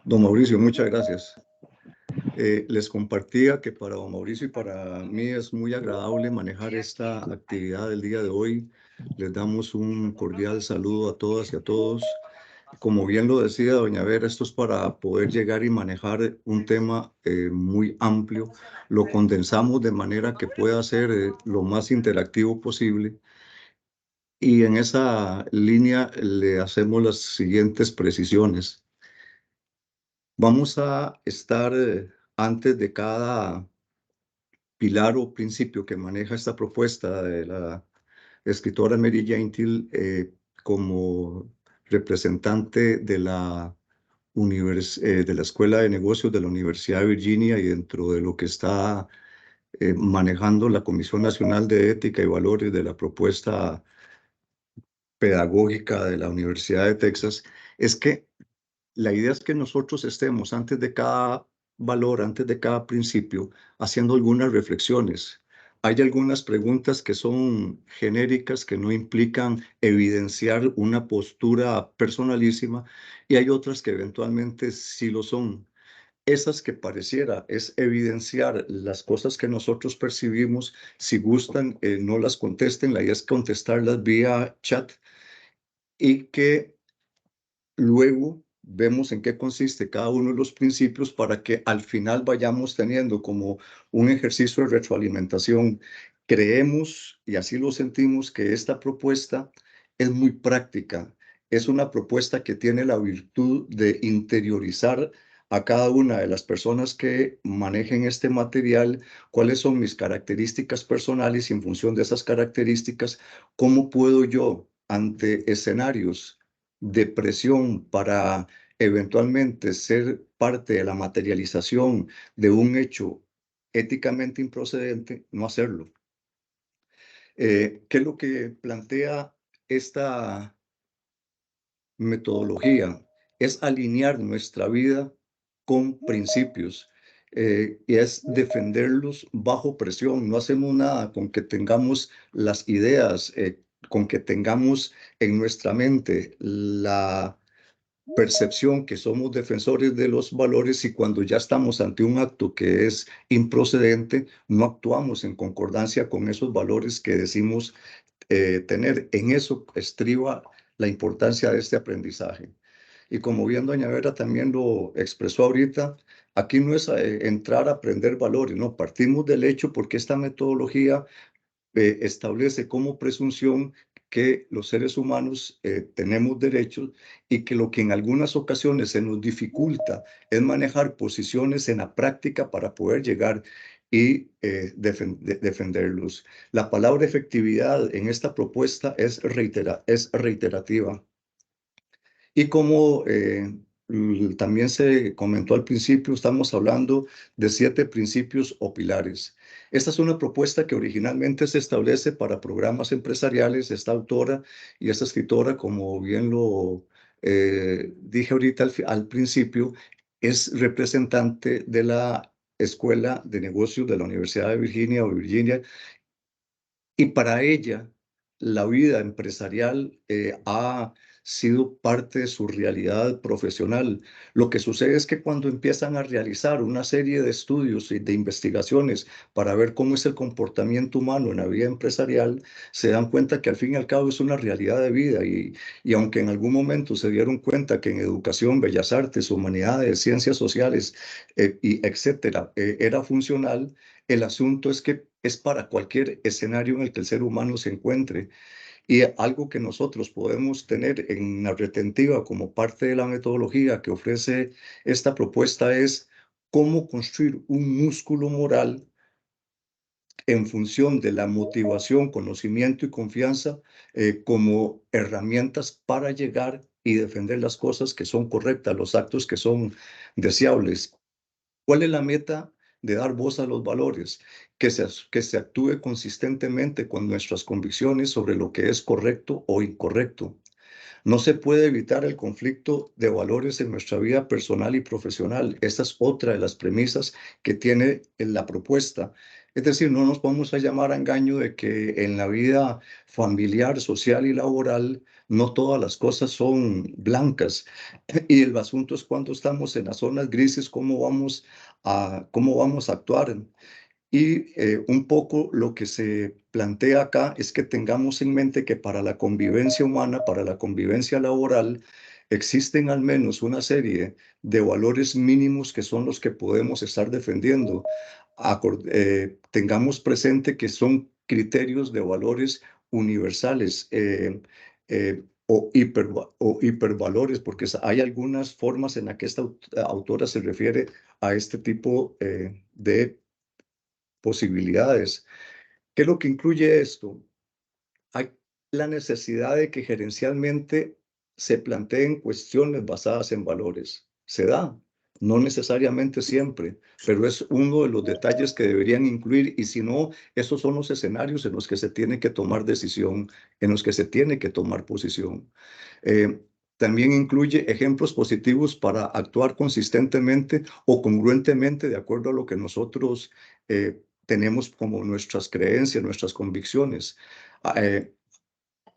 Don Mauricio, muchas gracias. Les compartía que para don Mauricio y para mí es muy agradable manejar esta actividad del día de hoy. Les damos un cordial saludo a todas y a todos. Como bien lo decía doña Vera, esto es para poder llegar y manejar un tema muy amplio. Lo condensamos de manera que pueda ser lo más interactivo posible. Y en esa línea le hacemos las siguientes precisiones. Vamos a estar antes de cada pilar o principio que maneja esta propuesta de la escritora Mary Jane Till como representante de de la Escuela de Negocios de la Universidad de Virginia y dentro de lo que está manejando la Comisión Nacional de Ética y Valores de la propuesta pedagógica de la Universidad de Texas, es que la idea es que nosotros estemos antes de cada valor, antes de cada principio, haciendo algunas reflexiones. Hay algunas preguntas que son genéricas, que no implican evidenciar una postura personalísima, y hay otras que eventualmente sí lo son. Esas que pareciera es evidenciar las cosas que nosotros percibimos, si gustan, no las contesten, la idea es contestarlas vía chat y que luego vemos en qué consiste cada uno de los principios para que al final vayamos teniendo como un ejercicio de retroalimentación. Creemos, y así lo sentimos, que esta propuesta es muy práctica. Es una propuesta que tiene la virtud de interiorizar a cada una de las personas que manejen este material, cuáles son mis características personales y en función de esas características, cómo puedo yo, ante escenarios de presión para eventualmente ser parte de la materialización de un hecho éticamente improcedente, no hacerlo. ¿Qué es lo que plantea esta metodología? Es alinear nuestra vida con principios. Y es defenderlos bajo presión. No hacemos nada con que tengamos las ideas, con que tengamos en nuestra mente la percepción que somos defensores de los valores, y cuando ya estamos ante un acto que es improcedente, no actuamos en concordancia con esos valores que decimos tener. En eso estriba la importancia de este aprendizaje. Y como bien doña Vera también lo expresó ahorita, aquí no es entrar a aprender valores, no, partimos del hecho porque esta metodología establece como presunción que los seres humanos tenemos derechos, y que lo que en algunas ocasiones se nos dificulta es manejar posiciones en la práctica para poder llegar y defenderlos. La palabra efectividad en esta propuesta es reiterativa. Y como también se comentó al principio, estamos hablando de 7 principios o pilares. Esta es una propuesta que originalmente se establece para programas empresariales. Esta autora y esta escritora, como bien lo dije ahorita al principio, es representante de la Escuela de Negocios de la Universidad de Virginia o Virginia, y para ella, la vida empresarial ha sido parte de su realidad profesional. Lo que sucede es que cuando empiezan a realizar una serie de estudios y de investigaciones para ver cómo es el comportamiento humano en la vida empresarial, se dan cuenta que al fin y al cabo es una realidad de vida. Y aunque en algún momento se dieron cuenta que en educación, bellas artes, humanidades, ciencias sociales, y etcétera, era funcional, el asunto es que es para cualquier escenario en el que el ser humano se encuentre. Y algo que nosotros podemos tener en la retentiva como parte de la metodología que ofrece esta propuesta es cómo construir un músculo moral en función de la motivación, conocimiento y confianza como herramientas para llegar y defender las cosas que son correctas, los actos que son deseables. ¿Cuál es la meta de dar voz a los valores? Que se actúe consistentemente con nuestras convicciones sobre lo que es correcto o incorrecto. No se puede evitar el conflicto de valores en nuestra vida personal y profesional. Esta es otra de las premisas que tiene la propuesta. Es decir, no nos vamos a llamar a engaño de que en la vida familiar, social y laboral no todas las cosas son blancas. Y el asunto es cuando estamos en las zonas grises, cómo vamos a actuar. Y un poco lo que se plantea acá es que tengamos en mente que para la convivencia humana, para la convivencia laboral, existen al menos una serie de valores mínimos que son los que podemos estar defendiendo. Tengamos presente que son criterios de valores universales o hipervalores, porque hay algunas formas en las que esta autora se refiere a este tipo de posibilidades. ¿Qué es lo que incluye esto? Hay la necesidad de que gerencialmente se planteen cuestiones basadas en valores. Se da, no necesariamente siempre, pero es uno de los detalles que deberían incluir y si no, esos son los escenarios en los que se tiene que tomar decisión, en los que se tiene que tomar posición. Eh, También incluye ejemplos positivos para actuar consistentemente o congruentemente de acuerdo a lo que nosotros tenemos como nuestras creencias, nuestras convicciones. Ah,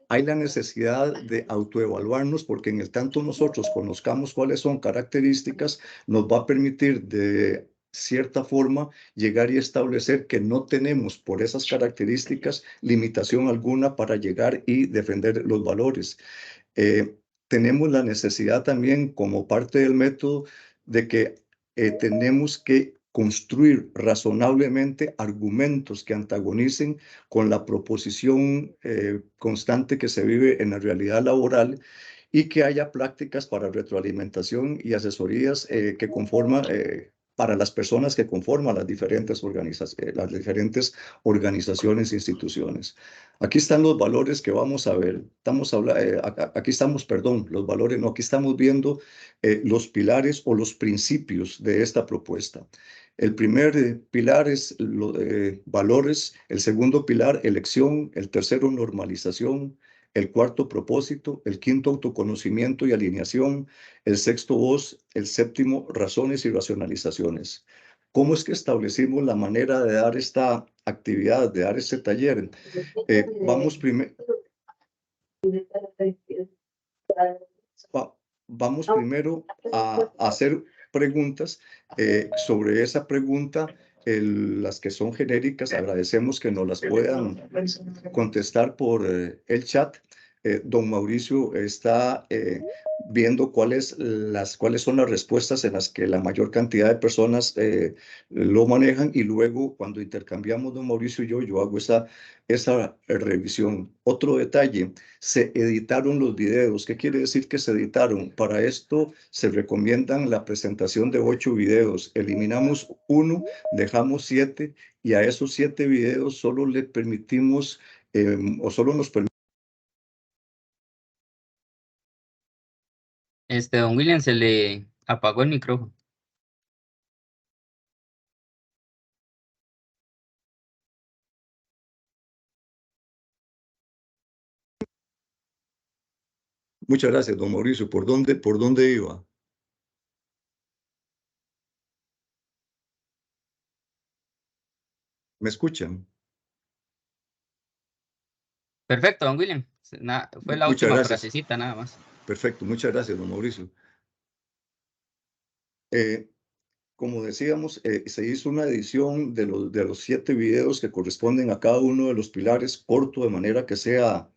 hay la necesidad de autoevaluarnos porque en el tanto nosotros conozcamos cuáles son características, nos va a permitir de cierta forma llegar y establecer que no tenemos por esas características limitación alguna para llegar y defender los valores. Eh, Tenemos la necesidad también como parte del método de que tenemos que construir razonablemente argumentos que antagonicen con la proposición constante que se vive en la realidad laboral y que haya prácticas para retroalimentación y asesorías que conforman para las personas que conforman las diferentes organizaciones e instituciones. Aquí están los valores que vamos a ver. Aquí estamos, perdón, los valores, no, aquí estamos viendo los pilares o los principios de esta propuesta. El primer pilar es valores, el segundo pilar, elección, el tercero, normalización, el cuarto, propósito, el quinto, autoconocimiento y alineación, el sexto, voz, el séptimo, razones y racionalizaciones. ¿Cómo es que establecimos la manera de dar esta actividad, de dar este taller? Vamos, va- Vamos primero a hacer preguntas. Sobre esa pregunta, las que son genéricas, agradecemos que nos las puedan contestar por el chat. Don Mauricio está viendo cuáles son las respuestas en las que la mayor cantidad de personas lo manejan y luego cuando intercambiamos don Mauricio y yo hago esa revisión. Otro detalle, se editaron los videos. ¿Qué quiere decir que se editaron? Para esto se recomiendan la presentación de 8 videos. Eliminamos uno, dejamos 7 y a esos 7 videos solo le permitimos o solo nos permite. Don William se le apagó el micrófono. Muchas gracias, don Mauricio. ¿Por dónde iba? ¿Me escuchan? Perfecto, don William. Fue la Muchas última gracias. frasecita nada más. Perfecto, muchas gracias, don Mauricio. Eh, Como decíamos, se hizo una edición de los 7 videos que corresponden a cada uno de los pilares, corto, de manera que sea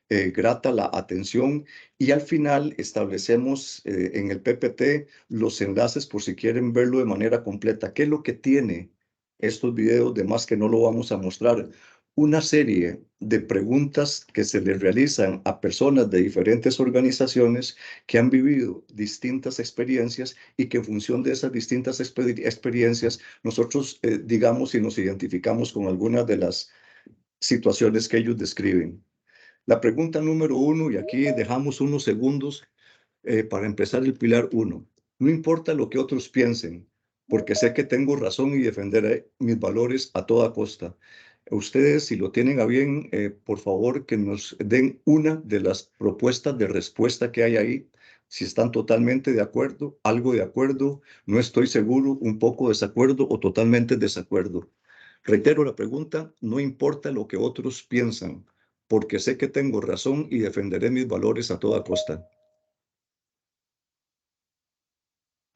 grata la atención. Y al final establecemos en el PPT los enlaces por si quieren verlo de manera completa. ¿Qué es lo que tiene estos videos? De más que no lo vamos a mostrar. Una serie de preguntas que se le realizan a personas de diferentes organizaciones que han vivido distintas experiencias y que en función de esas distintas experiencias nosotros digamos y nos identificamos con algunas de las situaciones que ellos describen. La pregunta número 1, y aquí dejamos unos segundos para empezar el pilar 1. No importa lo que otros piensen, porque sé que tengo razón y defenderé mis valores a toda costa. Ustedes, si lo tienen a bien, por favor, que nos den una de las propuestas de respuesta que hay ahí. Si están totalmente de acuerdo, algo de acuerdo, no estoy seguro, un poco desacuerdo o totalmente desacuerdo. Reitero la pregunta, no importa lo que otros piensan, porque sé que tengo razón y defenderé mis valores a toda costa.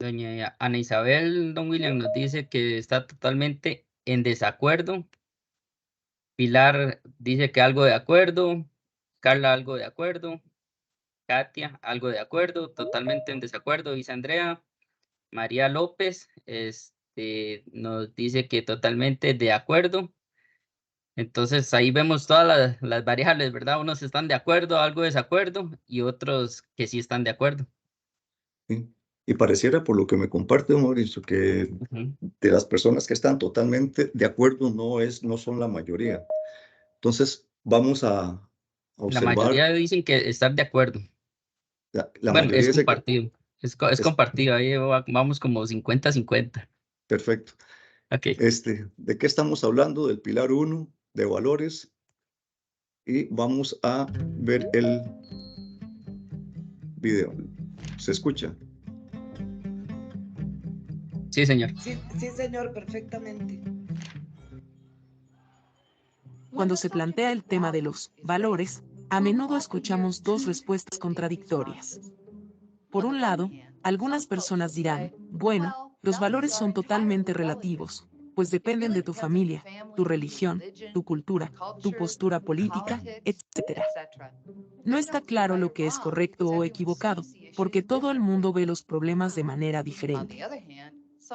Doña Ana Isabel, don William, nos dice que está totalmente en desacuerdo. Pilar dice que algo de acuerdo. Carla, algo de acuerdo. Katia, algo de acuerdo. Totalmente en desacuerdo, dice Andrea. María López, nos dice que totalmente de acuerdo. Entonces ahí vemos todas las variables, ¿verdad? Unos están de acuerdo, algo de desacuerdo, y otros que sí están de acuerdo. ¿Sí? Y pareciera, por lo que me comparte, don Mauricio, que Ujú. de las personas que están totalmente de acuerdo no son la mayoría. Entonces, vamos a La observar, mayoría dicen que están de acuerdo. la Bueno, mayoría es dice que compartido. Es es compartido, ahí vamos como 50-50. perfecto. Ok. ¿De qué estamos hablando? Del pilar 1 de valores, y vamos a ver el video. ¿Se escucha? Sí, señor. Sí, sí, señor, perfectamente. Cuando se plantea el tema de los valores, a menudo escuchamos dos respuestas contradictorias. Por un lado, algunas personas dirán, bueno, los valores son totalmente relativos, pues dependen de tu familia, tu religión, tu cultura, tu postura política, etc. No está claro lo que es correcto o equivocado, porque todo el mundo ve los problemas de manera diferente.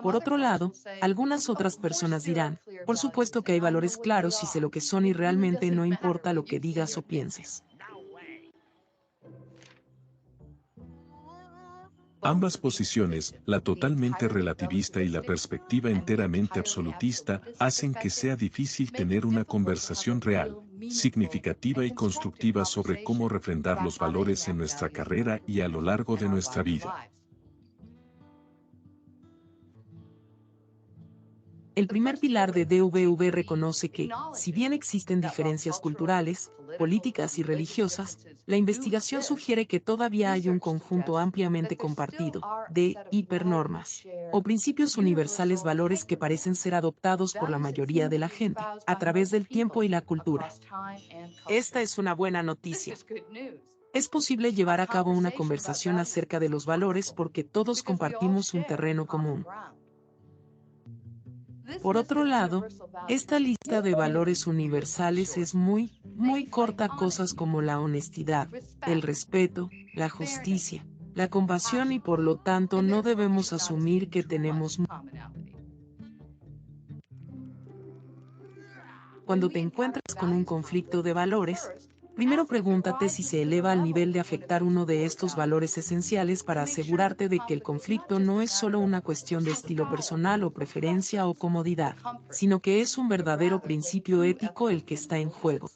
Por otro lado, algunas otras personas dirán, por supuesto que hay valores claros y sé lo que son y realmente no importa lo que digas o pienses. Ambas posiciones, la totalmente relativista y la perspectiva enteramente absolutista, hacen que sea difícil tener una conversación real, significativa y constructiva sobre cómo refrendar los valores en nuestra carrera y a lo largo de nuestra vida. El primer pilar de DVV reconoce que, si bien existen diferencias culturales, políticas y religiosas, la investigación sugiere que todavía hay un conjunto ampliamente compartido de hipernormas o principios universales, valores que parecen ser adoptados por la mayoría de la gente a través del tiempo y la cultura. Esta es una buena noticia. Es posible llevar a cabo una conversación acerca de los valores porque todos compartimos un terreno común. Por otro lado, esta lista de valores universales es muy corta. Cosas como la honestidad, el respeto, la justicia, la compasión, y por lo tanto no debemos asumir que tenemos. Cuando te encuentras con un conflicto de valores, primero pregúntate si se eleva al nivel de afectar uno de estos valores esenciales para asegurarte de que el conflicto no es solo una cuestión de estilo personal o preferencia o comodidad, sino que es un verdadero principio ético el que está en juego.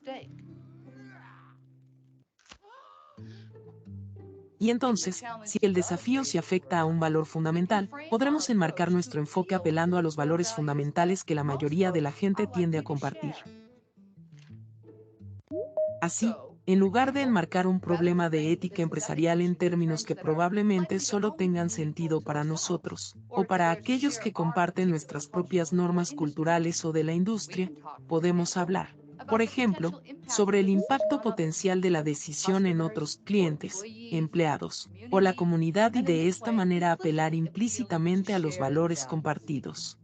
Y entonces, si el desafío se afecta a un valor fundamental, podremos enmarcar nuestro enfoque apelando a los valores fundamentales que la mayoría de la gente tiende a compartir. Así, en lugar de enmarcar un problema de ética empresarial en términos que probablemente solo tengan sentido para nosotros, o para aquellos que comparten nuestras propias normas culturales o de la industria, podemos hablar, por ejemplo, sobre el impacto potencial de la decisión en otros clientes, empleados, o la comunidad, y de esta manera apelar implícitamente a los valores compartidos.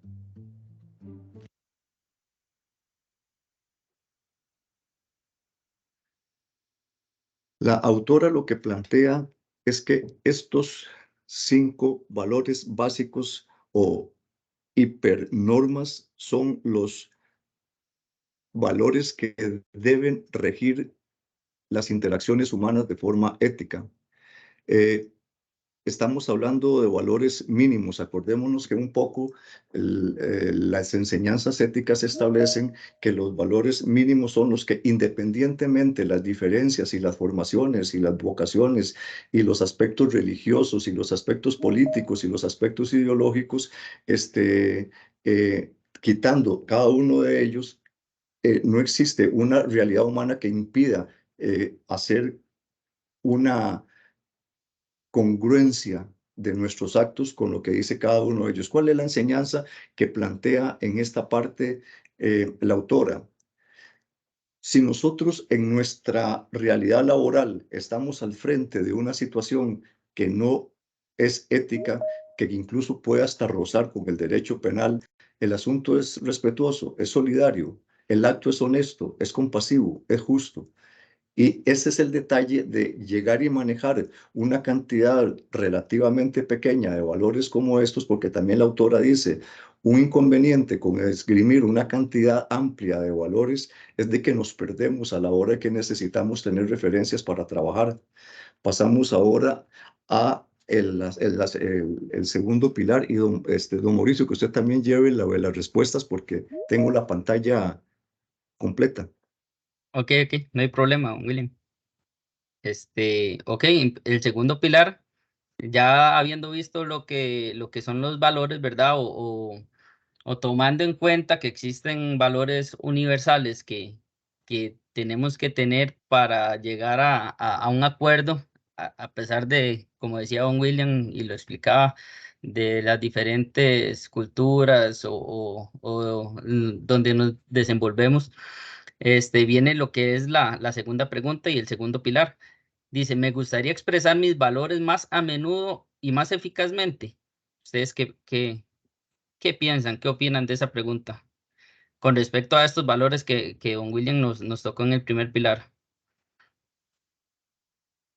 La autora lo que plantea es que estos 5 valores básicos o hipernormas son los valores que deben regir las interacciones humanas de forma ética. Estamos hablando de valores mínimos. Acordémonos que un poco las enseñanzas éticas establecen que los valores mínimos son los que, independientemente de las diferencias y las formaciones y las vocaciones y los aspectos religiosos y los aspectos políticos y los aspectos ideológicos, quitando cada uno de ellos, no existe una realidad humana que impida hacer una congruencia de nuestros actos con lo que dice cada uno de ellos. ¿Cuál es la enseñanza que plantea en esta parte la autora. Si nosotros en nuestra realidad laboral estamos al frente de una situación que no es ética, que incluso puede hasta rozar con el derecho penal, el asunto es respetuoso, es solidario, el acto es honesto, es compasivo, es justo. Y ese es el detalle de llegar y manejar una cantidad relativamente pequeña de valores como estos, porque también la autora dice, un inconveniente con esgrimir una cantidad amplia de valores es de que nos perdemos a la hora de que necesitamos tener referencias para trabajar. Pasamos ahora a el segundo pilar y don Mauricio, que usted también lleve las respuestas porque tengo la pantalla completa. Ok, no hay problema, don William. Ok, el segundo pilar, ya habiendo visto lo que son los valores, ¿verdad? O tomando en cuenta que existen valores universales que tenemos que tener para llegar a un acuerdo, a pesar de, como decía don William y lo explicaba, de las diferentes culturas donde nos desenvolvemos, viene lo que es la segunda pregunta y el segundo pilar. Dice, me gustaría expresar mis valores más a menudo y más eficazmente. ¿Ustedes qué piensan? ¿Qué opinan de esa pregunta? Con respecto a estos valores que don William nos tocó en el primer pilar.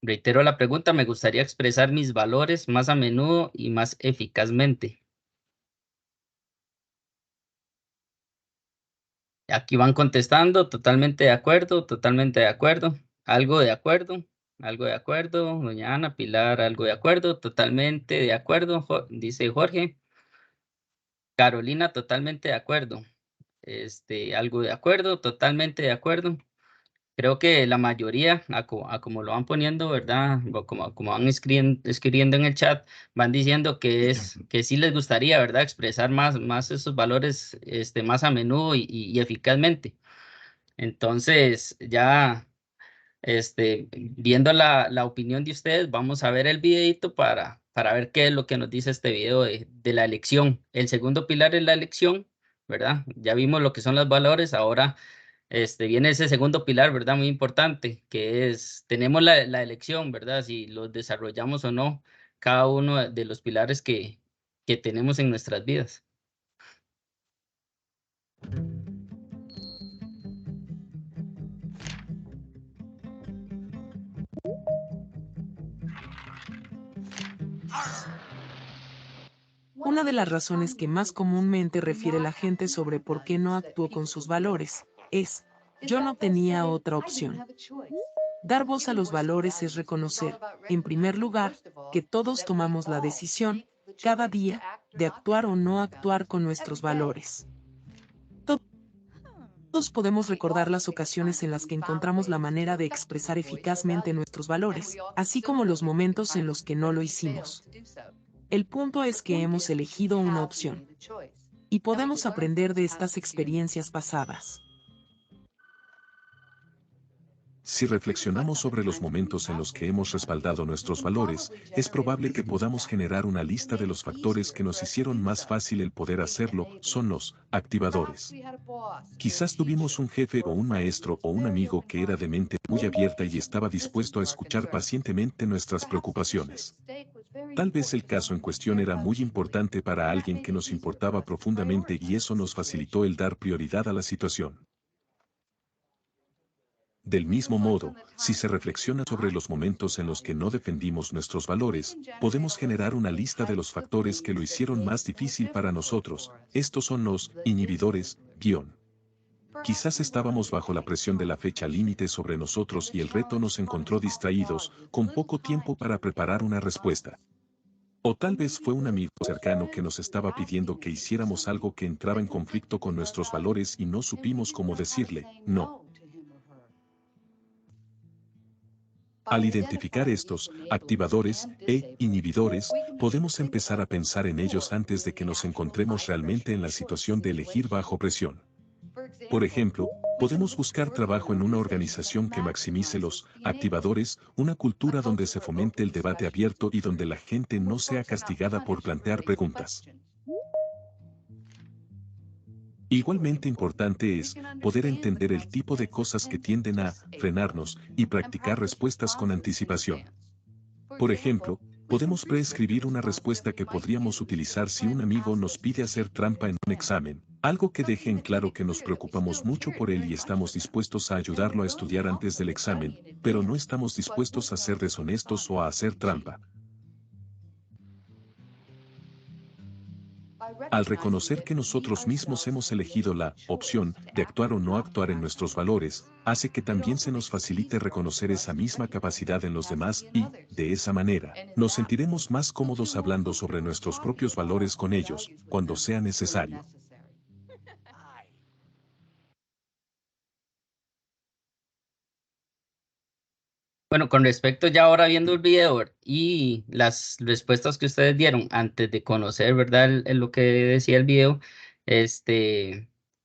Reitero la pregunta, me gustaría expresar mis valores más a menudo y más eficazmente. Aquí van contestando, totalmente de acuerdo, algo de acuerdo, algo de acuerdo, doña Ana, Pilar, algo de acuerdo, totalmente de acuerdo, dice Jorge. Carolina, totalmente de acuerdo. Algo de acuerdo, totalmente de acuerdo. Creo que la mayoría, a como lo van poniendo, ¿verdad? O como van escribiendo en el chat, van diciendo que sí les gustaría, ¿verdad? Expresar más esos valores más a menudo y eficazmente. Entonces, ya viendo la opinión de ustedes, vamos a ver el videito para ver qué es lo que nos dice este video de la elección. El segundo pilar es la elección, ¿verdad? Ya vimos lo que son los valores, ahora viene ese segundo pilar, ¿verdad? Muy importante, que es, tenemos la elección, ¿verdad? Si los desarrollamos o no, cada uno de los pilares que tenemos en nuestras vidas. Una de las razones que más comúnmente refiere la gente sobre por qué no actuó con sus valores es, yo no tenía otra opción. Dar voz a los valores es reconocer, en primer lugar, que todos tomamos la decisión, cada día, de actuar o no actuar con nuestros valores. Todos podemos recordar las ocasiones en las que encontramos la manera de expresar eficazmente nuestros valores, así como los momentos en los que no lo hicimos. El punto es que hemos elegido una opción. Y podemos aprender de estas experiencias pasadas. Si reflexionamos sobre los momentos en los que hemos respaldado nuestros valores, es probable que podamos generar una lista de los factores que nos hicieron más fácil el poder hacerlo, son los activadores. Quizás tuvimos un jefe o un maestro o un amigo que era de mente muy abierta y estaba dispuesto a escuchar pacientemente nuestras preocupaciones. Tal vez el caso en cuestión era muy importante para alguien que nos importaba profundamente y eso nos facilitó el dar prioridad a la situación. Del mismo modo, si se reflexiona sobre los momentos en los que no defendimos nuestros valores, podemos generar una lista de los factores que lo hicieron más difícil para nosotros. Estos son los inhibidores, Quizás estábamos bajo la presión de la fecha límite sobre nosotros y el reto nos encontró distraídos, con poco tiempo para preparar una respuesta. O tal vez fue un amigo cercano que nos estaba pidiendo que hiciéramos algo que entraba en conflicto con nuestros valores y no supimos cómo decirle, no. Al identificar estos activadores e inhibidores, podemos empezar a pensar en ellos antes de que nos encontremos realmente en la situación de elegir bajo presión. Por ejemplo, podemos buscar trabajo en una organización que maximice los activadores, una cultura donde se fomente el debate abierto y donde la gente no sea castigada por plantear preguntas. Igualmente importante es poder entender el tipo de cosas que tienden a frenarnos y practicar respuestas con anticipación. Por ejemplo, podemos preescribir una respuesta que podríamos utilizar si un amigo nos pide hacer trampa en un examen, algo que deje en claro que nos preocupamos mucho por él y estamos dispuestos a ayudarlo a estudiar antes del examen, pero no estamos dispuestos a ser deshonestos o a hacer trampa. Al reconocer que nosotros mismos hemos elegido la opción de actuar o no actuar en nuestros valores, hace que también se nos facilite reconocer esa misma capacidad en los demás y, de esa manera, nos sentiremos más cómodos hablando sobre nuestros propios valores con ellos, cuando sea necesario. Bueno, con respecto ya ahora viendo el video y las respuestas que ustedes dieron antes de conocer, ¿verdad? Lo que decía el video,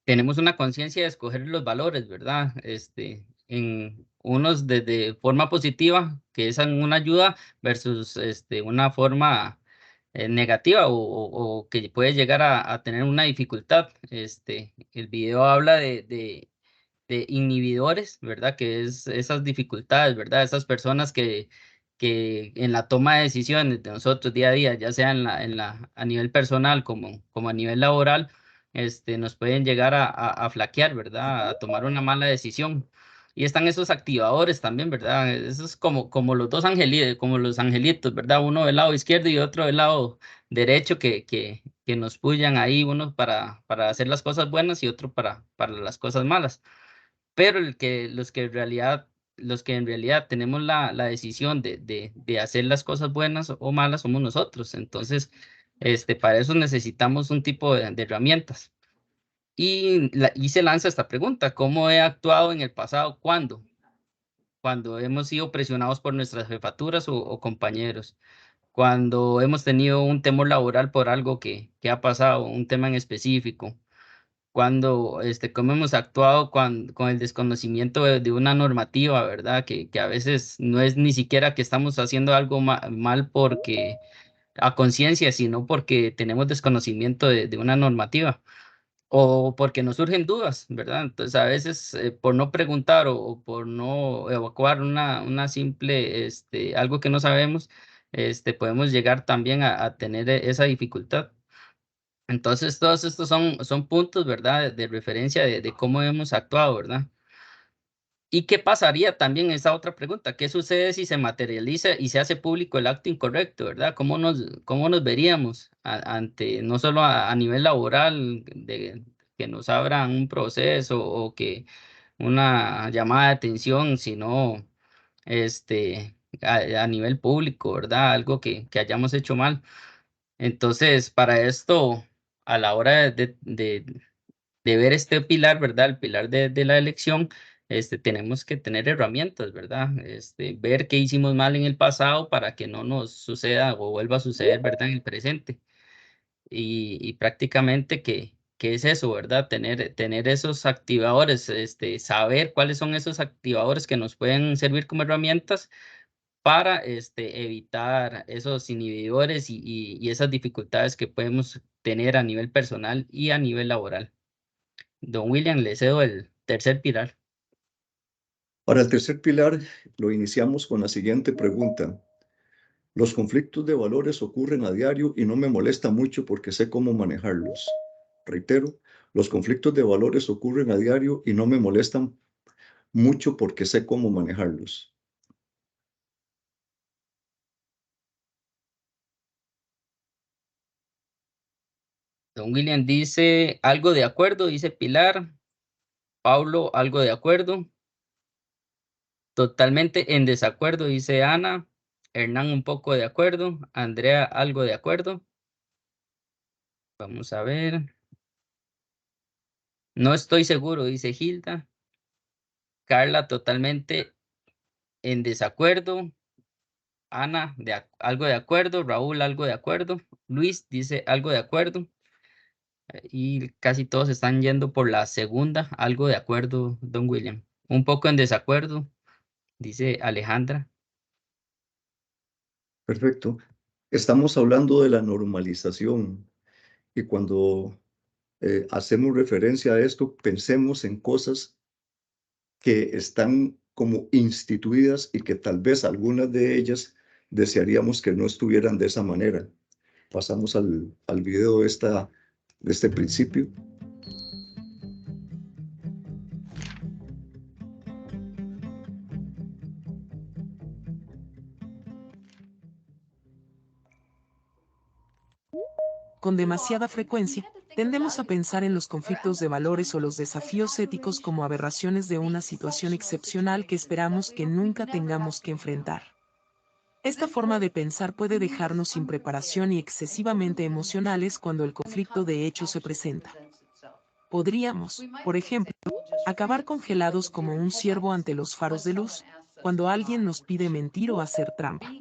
tenemos una conciencia de escoger los valores, ¿verdad? En unos de forma positiva, que es una ayuda, versus una forma negativa o que puede llegar a tener una dificultad. El video habla de inhibidores, ¿verdad? Que es esas dificultades, ¿verdad? Esas personas que en la toma de decisiones de nosotros día a día, ya sea a nivel personal como a nivel laboral, nos pueden llegar a flaquear, ¿verdad? A tomar una mala decisión. Y están esos activadores también, ¿verdad? Eso es como los dos angelitos, como los angelitos, ¿verdad? Uno del lado izquierdo y otro del lado derecho que nos puyan ahí, uno para hacer las cosas buenas y otro para las cosas malas. Pero los que en realidad tenemos la decisión de hacer las cosas buenas o malas somos nosotros. Entonces, para eso necesitamos un tipo de herramientas. Y se lanza esta pregunta: ¿cómo he actuado en el pasado? ¿Cuándo? Cuando hemos sido presionados por nuestras jefaturas o compañeros, cuando hemos tenido un temor laboral por algo que ha pasado, un tema en específico, cuando, cómo hemos actuado con el desconocimiento de una normativa, ¿verdad? Que a veces no es ni siquiera que estamos haciendo algo mal porque a conciencia, sino porque tenemos desconocimiento de una normativa o porque nos surgen dudas, ¿verdad? Entonces, a veces por no preguntar o por no evacuar una simple, algo que no sabemos, podemos llegar también a tener esa dificultad. Entonces, todos estos son puntos, ¿verdad? De referencia de cómo hemos actuado, ¿verdad? ¿Y qué pasaría también esa otra pregunta? ¿Qué sucede si se materializa y se hace público el acto incorrecto, ¿verdad? ¿Cómo nos veríamos ante, no solo a nivel laboral, de que nos abran un proceso o que una llamada de atención, sino a nivel público, ¿verdad? Algo que hayamos hecho mal. Entonces, para esto, a la hora de ver este pilar, ¿verdad? El pilar de la elección, tenemos que tener herramientas, ¿verdad? Ver qué hicimos mal en el pasado para que no nos suceda o vuelva a suceder, ¿verdad? En el presente. Y prácticamente, ¿qué es eso, ¿verdad? Tener esos activadores, saber cuáles son esos activadores que nos pueden servir como herramientas para evitar esos inhibidores y esas dificultades que podemos tener a nivel personal y a nivel laboral. Don William, le cedo el tercer pilar. Para el tercer pilar, lo iniciamos con la siguiente pregunta. Los conflictos de valores ocurren a diario y no me molesta mucho porque sé cómo manejarlos. Reitero, los conflictos de valores ocurren a diario y no me molestan mucho porque sé cómo manejarlos. Don William dice algo de acuerdo, dice Pilar. Paulo, algo de acuerdo. Totalmente en desacuerdo, dice Ana. Hernán, un poco de acuerdo. Andrea, algo de acuerdo. Vamos a ver. No estoy seguro, dice Gilda. Carla, totalmente en desacuerdo. Ana, algo de acuerdo. Raúl, algo de acuerdo. Luis dice algo de acuerdo. Y casi todos están yendo por la segunda, algo de acuerdo, don William. Un poco en desacuerdo, dice Alejandra. Perfecto. Estamos hablando de la normalización y cuando hacemos referencia a esto, pensemos en cosas que están como instituidas y que tal vez algunas de ellas desearíamos que no estuvieran de esa manera. Pasamos al video de este principio. Con demasiada frecuencia, tendemos a pensar en los conflictos de valores o los desafíos éticos como aberraciones de una situación excepcional que esperamos que nunca tengamos que enfrentar. Esta forma de pensar puede dejarnos sin preparación y excesivamente emocionales cuando el conflicto de hecho se presenta. Podríamos, por ejemplo, acabar congelados como un ciervo ante los faros de luz, cuando alguien nos pide mentir o hacer trampa.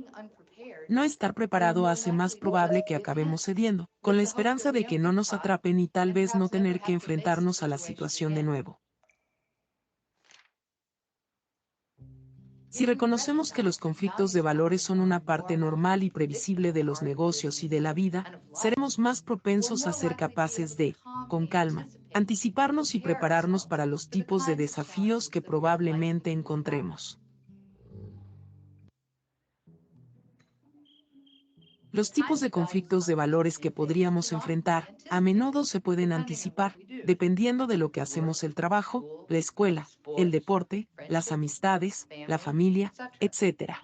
No estar preparado hace más probable que acabemos cediendo, con la esperanza de que no nos atrapen y tal vez no tener que enfrentarnos a la situación de nuevo. Si reconocemos que los conflictos de valores son una parte normal y previsible de los negocios y de la vida, seremos más propensos a ser capaces de, con calma, anticiparnos y prepararnos para los tipos de desafíos que probablemente encontremos. Los tipos de conflictos de valores que podríamos enfrentar, a menudo se pueden anticipar, dependiendo de lo que hacemos: el trabajo, la escuela, el deporte, las amistades, la familia, etc.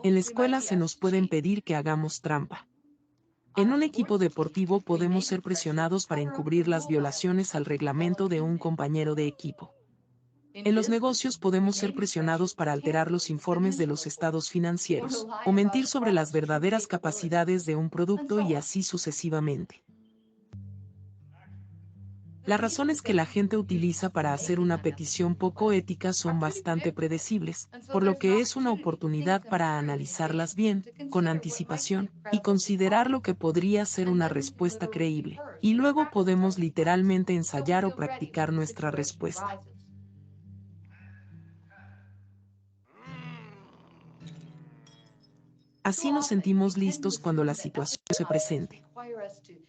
En la escuela se nos pueden pedir que hagamos trampa. En un equipo deportivo podemos ser presionados para encubrir las violaciones al reglamento de un compañero de equipo. En los negocios podemos ser presionados para alterar los informes de los estados financieros, o mentir sobre las verdaderas capacidades de un producto y así sucesivamente. Las razones que la gente utiliza para hacer una petición poco ética son bastante predecibles, por lo que es una oportunidad para analizarlas bien, con anticipación, y considerar lo que podría ser una respuesta creíble, y luego podemos literalmente ensayar o practicar nuestra respuesta. Así nos sentimos listos cuando la situación se presente.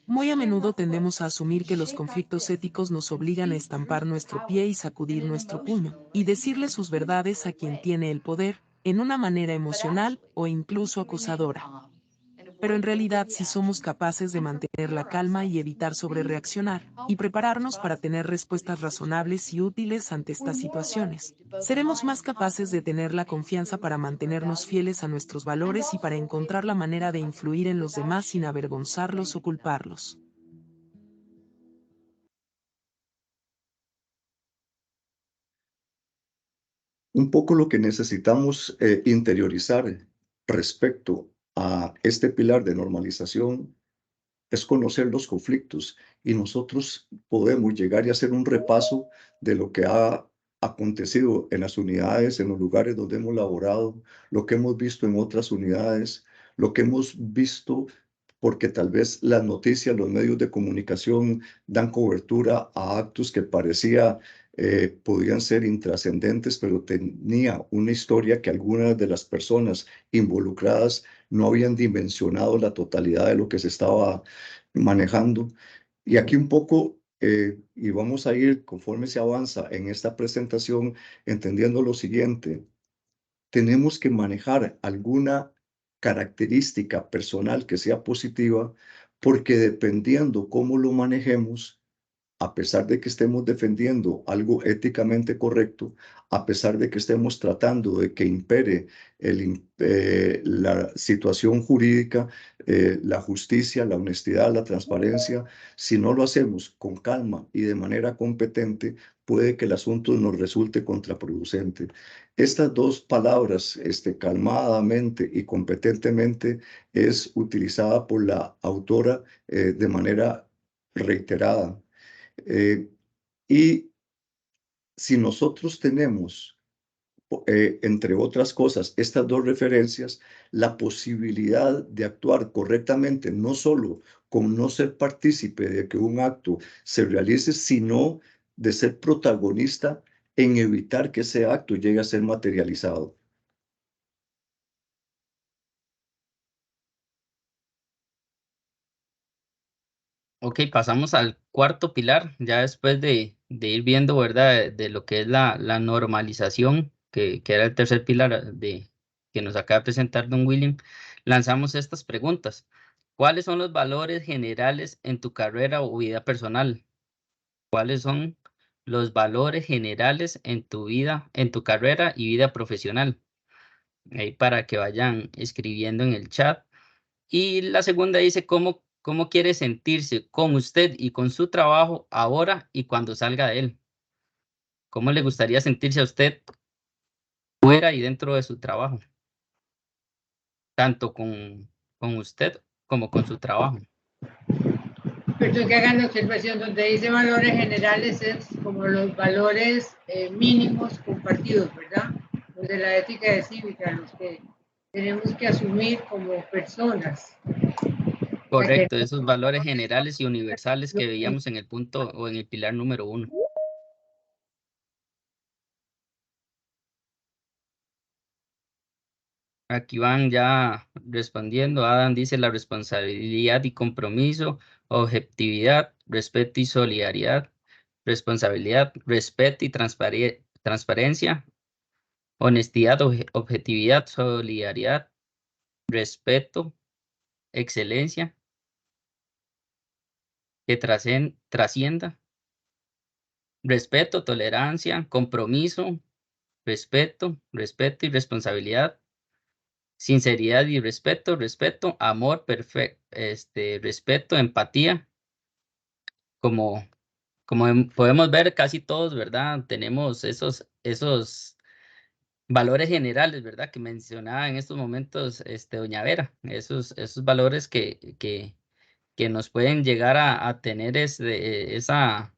Muy a menudo tendemos a asumir que los conflictos éticos nos obligan a estampar nuestro pie y sacudir nuestro puño, y decirle sus verdades a quien tiene el poder, en una manera emocional o incluso acusadora. Pero en realidad, si somos capaces de mantener la calma y evitar sobrereaccionar, y prepararnos para tener respuestas razonables y útiles ante estas situaciones, seremos más capaces de tener la confianza para mantenernos fieles a nuestros valores y para encontrar la manera de influir en los demás sin avergonzarlos o culparlos. Un poco lo que necesitamos interiorizar respecto a este pilar de normalización es conocer los conflictos, y nosotros podemos llegar y hacer un repaso de lo que ha acontecido en las unidades, en los lugares donde hemos laborado, lo que hemos visto en otras unidades, lo que hemos visto porque tal vez las noticias, los medios de comunicación dan cobertura a actos que parecía podían ser intrascendentes, pero tenía una historia que algunas de las personas involucradas no habían dimensionado la totalidad de lo que se estaba manejando. Y aquí un poco, y vamos a ir conforme se avanza en esta presentación, entendiendo lo siguiente: tenemos que manejar alguna característica personal que sea positiva, porque dependiendo cómo lo manejemos, a pesar de que estemos defendiendo algo éticamente correcto, a pesar de que estemos tratando de que impere la situación jurídica, la justicia, la honestidad, la transparencia, si no lo hacemos con calma y de manera competente, puede que el asunto nos resulte contraproducente. Estas dos palabras, calmadamente y competentemente, es utilizada por la autora de manera reiterada. Y si nosotros tenemos, entre otras cosas, estas dos referencias, la posibilidad de actuar correctamente, no solo con no ser partícipe de que un acto se realice, sino de ser protagonista en evitar que ese acto llegue a ser materializado. Ok, pasamos al cuarto pilar, ya después de ir viendo, ¿verdad? De lo que es la normalización, que era el tercer pilar que nos acaba de presentar don William, lanzamos estas preguntas. ¿Cuáles son los valores generales en tu carrera o vida personal? ¿Cuáles son los valores generales en tu vida, en tu carrera y vida profesional? Ahí para que vayan escribiendo en el chat. Y la segunda dice, ¿cómo quiere sentirse con usted y con su trabajo ahora y cuando salga de él? ¿Cómo le gustaría sentirse a usted fuera y dentro de su trabajo? Tanto con usted como con su trabajo. Perdón que hagan la observación donde dice valores generales, es como los valores mínimos compartidos, ¿verdad? Los de la ética de cívica, los que tenemos que asumir como personas. Correcto, esos valores generales y universales que veíamos en el punto o en el pilar número 1. Aquí van ya respondiendo. Adam dice la responsabilidad y compromiso, objetividad, respeto y solidaridad, responsabilidad, respeto y transparencia, honestidad, objetividad, solidaridad, respeto, excelencia, que trascienda, respeto, tolerancia, compromiso, respeto y responsabilidad, sinceridad y respeto, amor, respeto, empatía, como podemos ver casi todos, ¿verdad? Tenemos esos valores generales, ¿verdad? Que mencionaba en estos momentos, doña Vera, esos valores que nos pueden llegar a tener esa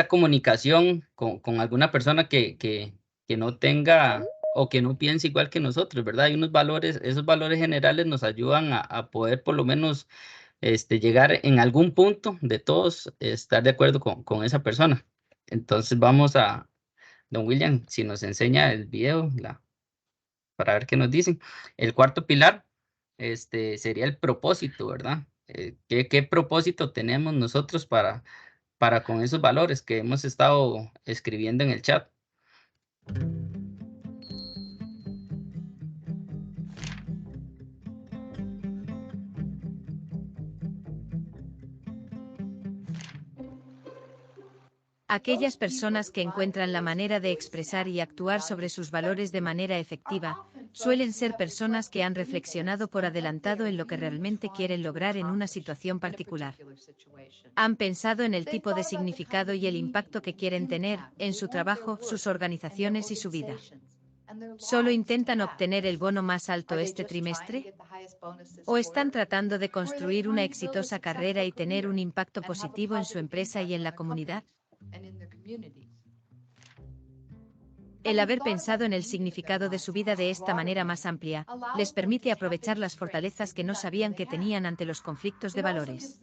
comunicación con alguna persona que no tenga o que no piense igual que nosotros, ¿verdad? Hay unos valores, esos valores generales nos ayudan a poder por lo menos llegar en algún punto de todos, estar de acuerdo con esa persona. Entonces vamos a, don William, si nos enseña el video, para ver qué nos dicen. El cuarto pilar sería el propósito, ¿verdad? ¿Qué propósito tenemos nosotros para con esos valores que hemos estado escribiendo en el chat? Aquellas personas que encuentran la manera de expresar y actuar sobre sus valores de manera efectiva, suelen ser personas que han reflexionado por adelantado en lo que realmente quieren lograr en una situación particular. Han pensado en el tipo de significado y el impacto que quieren tener en su trabajo, sus organizaciones y su vida. ¿Solo intentan obtener el bono más alto este trimestre? ¿O están tratando de construir una exitosa carrera y tener un impacto positivo en su empresa y en la comunidad? El haber pensado en el significado de su vida de esta manera más amplia, les permite aprovechar las fortalezas que no sabían que tenían ante los conflictos de valores.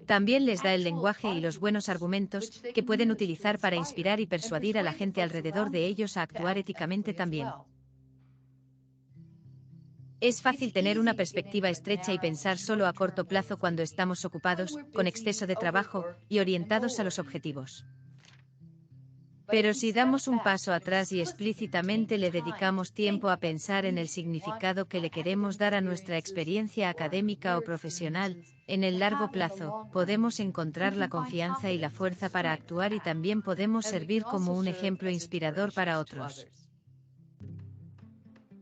También les da el lenguaje y los buenos argumentos que pueden utilizar para inspirar y persuadir a la gente alrededor de ellos a actuar éticamente también. Es fácil tener una perspectiva estrecha y pensar solo a corto plazo cuando estamos ocupados, con exceso de trabajo y orientados a los objetivos. Pero si damos un paso atrás y explícitamente le dedicamos tiempo a pensar en el significado que le queremos dar a nuestra experiencia académica o profesional, en el largo plazo, podemos encontrar la confianza y la fuerza para actuar y también podemos servir como un ejemplo inspirador para otros.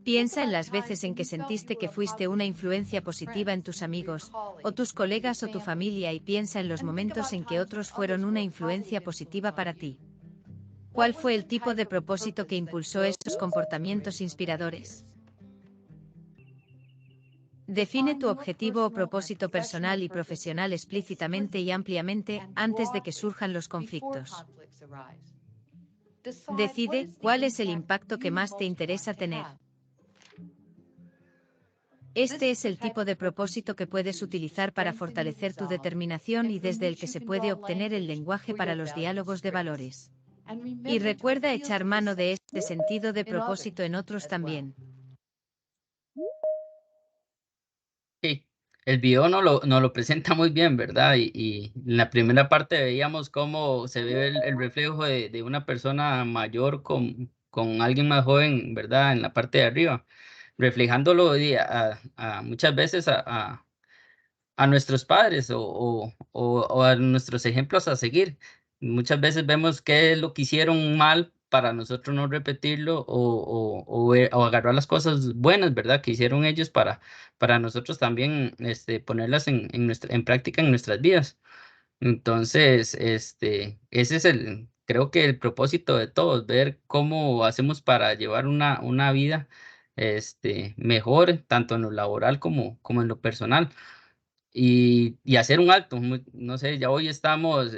Piensa en las veces en que sentiste que fuiste una influencia positiva en tus amigos, o tus colegas o tu familia y piensa en los momentos en que otros fueron una influencia positiva para ti. ¿Cuál fue el tipo de propósito que impulsó estos comportamientos inspiradores? Define tu objetivo o propósito personal y profesional explícitamente y ampliamente antes de que surjan los conflictos. Decide cuál es el impacto que más te interesa tener. Este es el tipo de propósito que puedes utilizar para fortalecer tu determinación y desde el que se puede obtener el lenguaje para los diálogos de valores. Y recuerda echar mano de este sentido de propósito en otros también. Sí, El video nos lo presenta muy bien, ¿verdad? Y en la primera parte veíamos cómo se ve el reflejo de una persona mayor con alguien más joven, ¿verdad? En la parte de arriba, reflejándolo muchas veces a nuestros padres o a nuestros ejemplos a seguir. Muchas veces vemos qué es lo que hicieron mal para nosotros no repetirlo o agarrar las cosas buenas, ¿verdad? Que hicieron ellos para nosotros también ponerlas en práctica en nuestras vidas. Entonces, ese es creo que el propósito de todos, ver cómo hacemos para llevar una vida mejor, tanto en lo laboral como en lo personal y hacer un alto. No sé, ya hoy estamos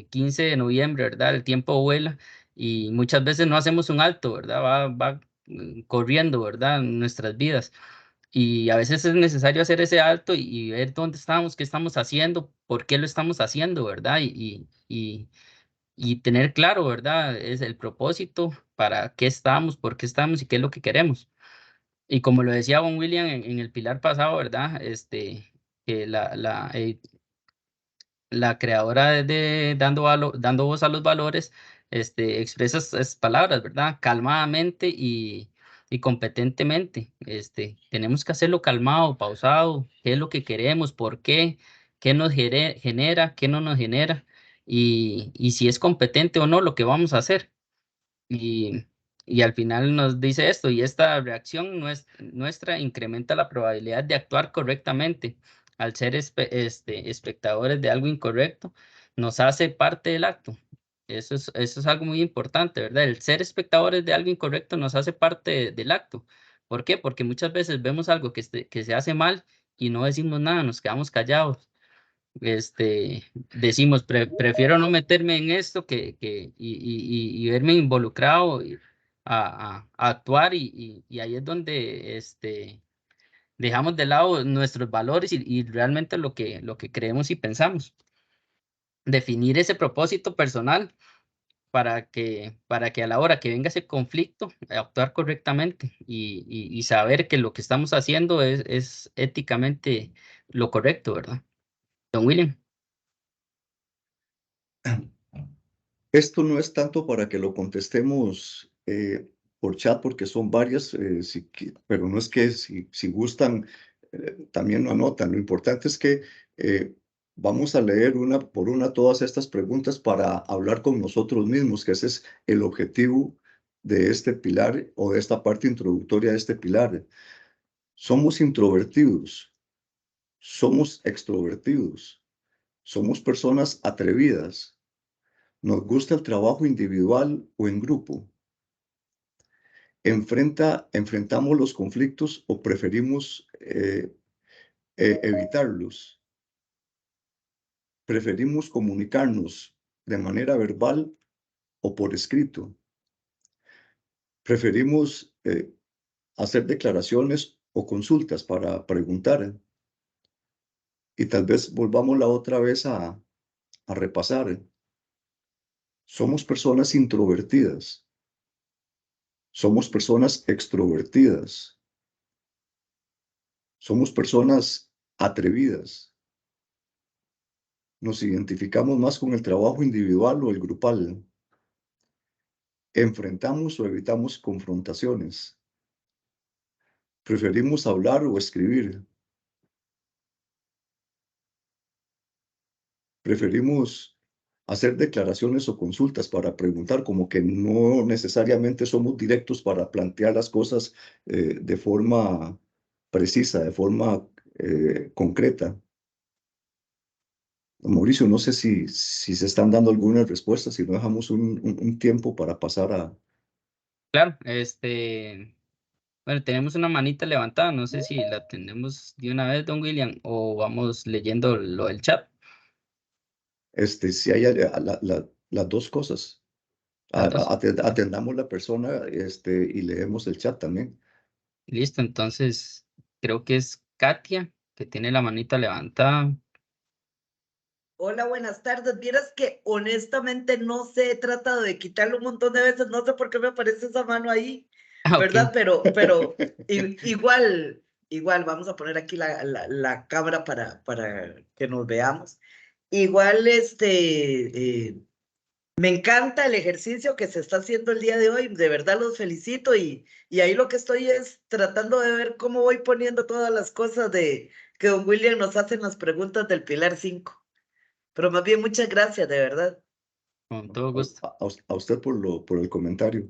15 de noviembre, ¿verdad? El tiempo vuela y muchas veces no hacemos un alto, ¿verdad? Va corriendo, ¿verdad? En nuestras vidas. Y a veces es necesario hacer ese alto y ver dónde estamos, qué estamos haciendo, por qué lo estamos haciendo, ¿verdad? Y tener claro, ¿verdad? Es el propósito, para qué estamos, por qué estamos y qué es lo que queremos. Y como lo decía Von William en el pilar pasado, ¿verdad? Que la creadora de Dando Voz a los Valores, expresa esas palabras, ¿verdad? Calmadamente y competentemente. Tenemos que hacerlo calmado, pausado, qué es lo que queremos, por qué nos genera, qué no nos genera, y si es competente o no lo que vamos a hacer. Y, y al final nos dice esto, y esta reacción nuestra incrementa la probabilidad de actuar correctamente. Al ser espectadores de algo incorrecto, nos hace parte del acto. Eso es algo muy importante, ¿verdad? El ser espectadores de algo incorrecto nos hace parte del acto. ¿Por qué? Porque muchas veces vemos algo que se hace mal y no decimos nada, nos quedamos callados. Decimos, prefiero no meterme en esto y verme involucrado a actuar y ahí es donde dejamos de lado nuestros valores y realmente lo que creemos y pensamos. Definir ese propósito personal para que a la hora que venga ese conflicto, actuar correctamente y saber que lo que estamos haciendo es éticamente lo correcto, ¿verdad? Don William. Esto no es tanto para que lo contestemos por chat, porque son varias, pero no es que si gustan, también lo anotan. Lo importante es que vamos a leer una por una todas estas preguntas para hablar con nosotros mismos, que ese es el objetivo de este pilar o de esta parte introductoria de este pilar. Somos introvertidos, somos extrovertidos, somos personas atrevidas. ¿Nos gusta el trabajo individual o en grupo? ¿Enfrentamos los conflictos o preferimos evitarlos? ¿Preferimos comunicarnos de manera verbal o por escrito? ¿Preferimos hacer declaraciones o consultas para preguntar? Y tal vez volvamos la otra vez a repasar. Somos personas introvertidas. Somos personas extrovertidas. Somos personas atrevidas. Nos identificamos más con el trabajo individual o el grupal. Enfrentamos o evitamos confrontaciones. Preferimos hablar o escribir. Preferimos hacer declaraciones o consultas para preguntar, como que no necesariamente somos directos para plantear las cosas de forma precisa, de forma concreta. Mauricio, no sé si se están dando algunas respuestas, si no dejamos un tiempo para pasar a... Claro, bueno, tenemos una manita levantada, no sé si la tenemos de una vez, don William, o vamos leyendo lo del chat. Si hay las dos cosas. Las dos. Atendamos la persona y leemos el chat también. Listo, entonces creo que es Katia, que tiene la manita levantada. Hola, buenas tardes. Vieras que honestamente no sé, he tratado de quitarlo un montón de veces, no sé por qué me aparece esa mano ahí, Ah, ok. ¿verdad? Pero igual, igual vamos a poner aquí la cámara para que nos veamos. Igual, me encanta el ejercicio que se está haciendo el día de hoy, de verdad los felicito y ahí lo que estoy es tratando de ver cómo voy poniendo todas las cosas de que don William nos hace en las preguntas del Pilar 5. Pero más bien muchas gracias, de verdad. Con todo gusto. A usted por el comentario.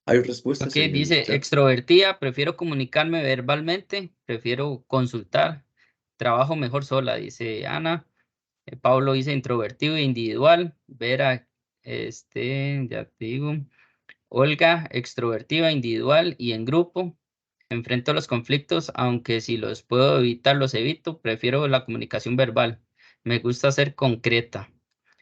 Hay respuestas. Ok, en el dice, chat. extrovertida, prefiero comunicarme verbalmente, prefiero consultar, trabajo mejor sola, dice Ana. Pablo dice introvertido e individual. Vera, ya te digo. Olga, extrovertida, individual y en grupo. Enfrento los conflictos, aunque si los puedo evitar, los evito. Prefiero la comunicación verbal. Me gusta ser concreta.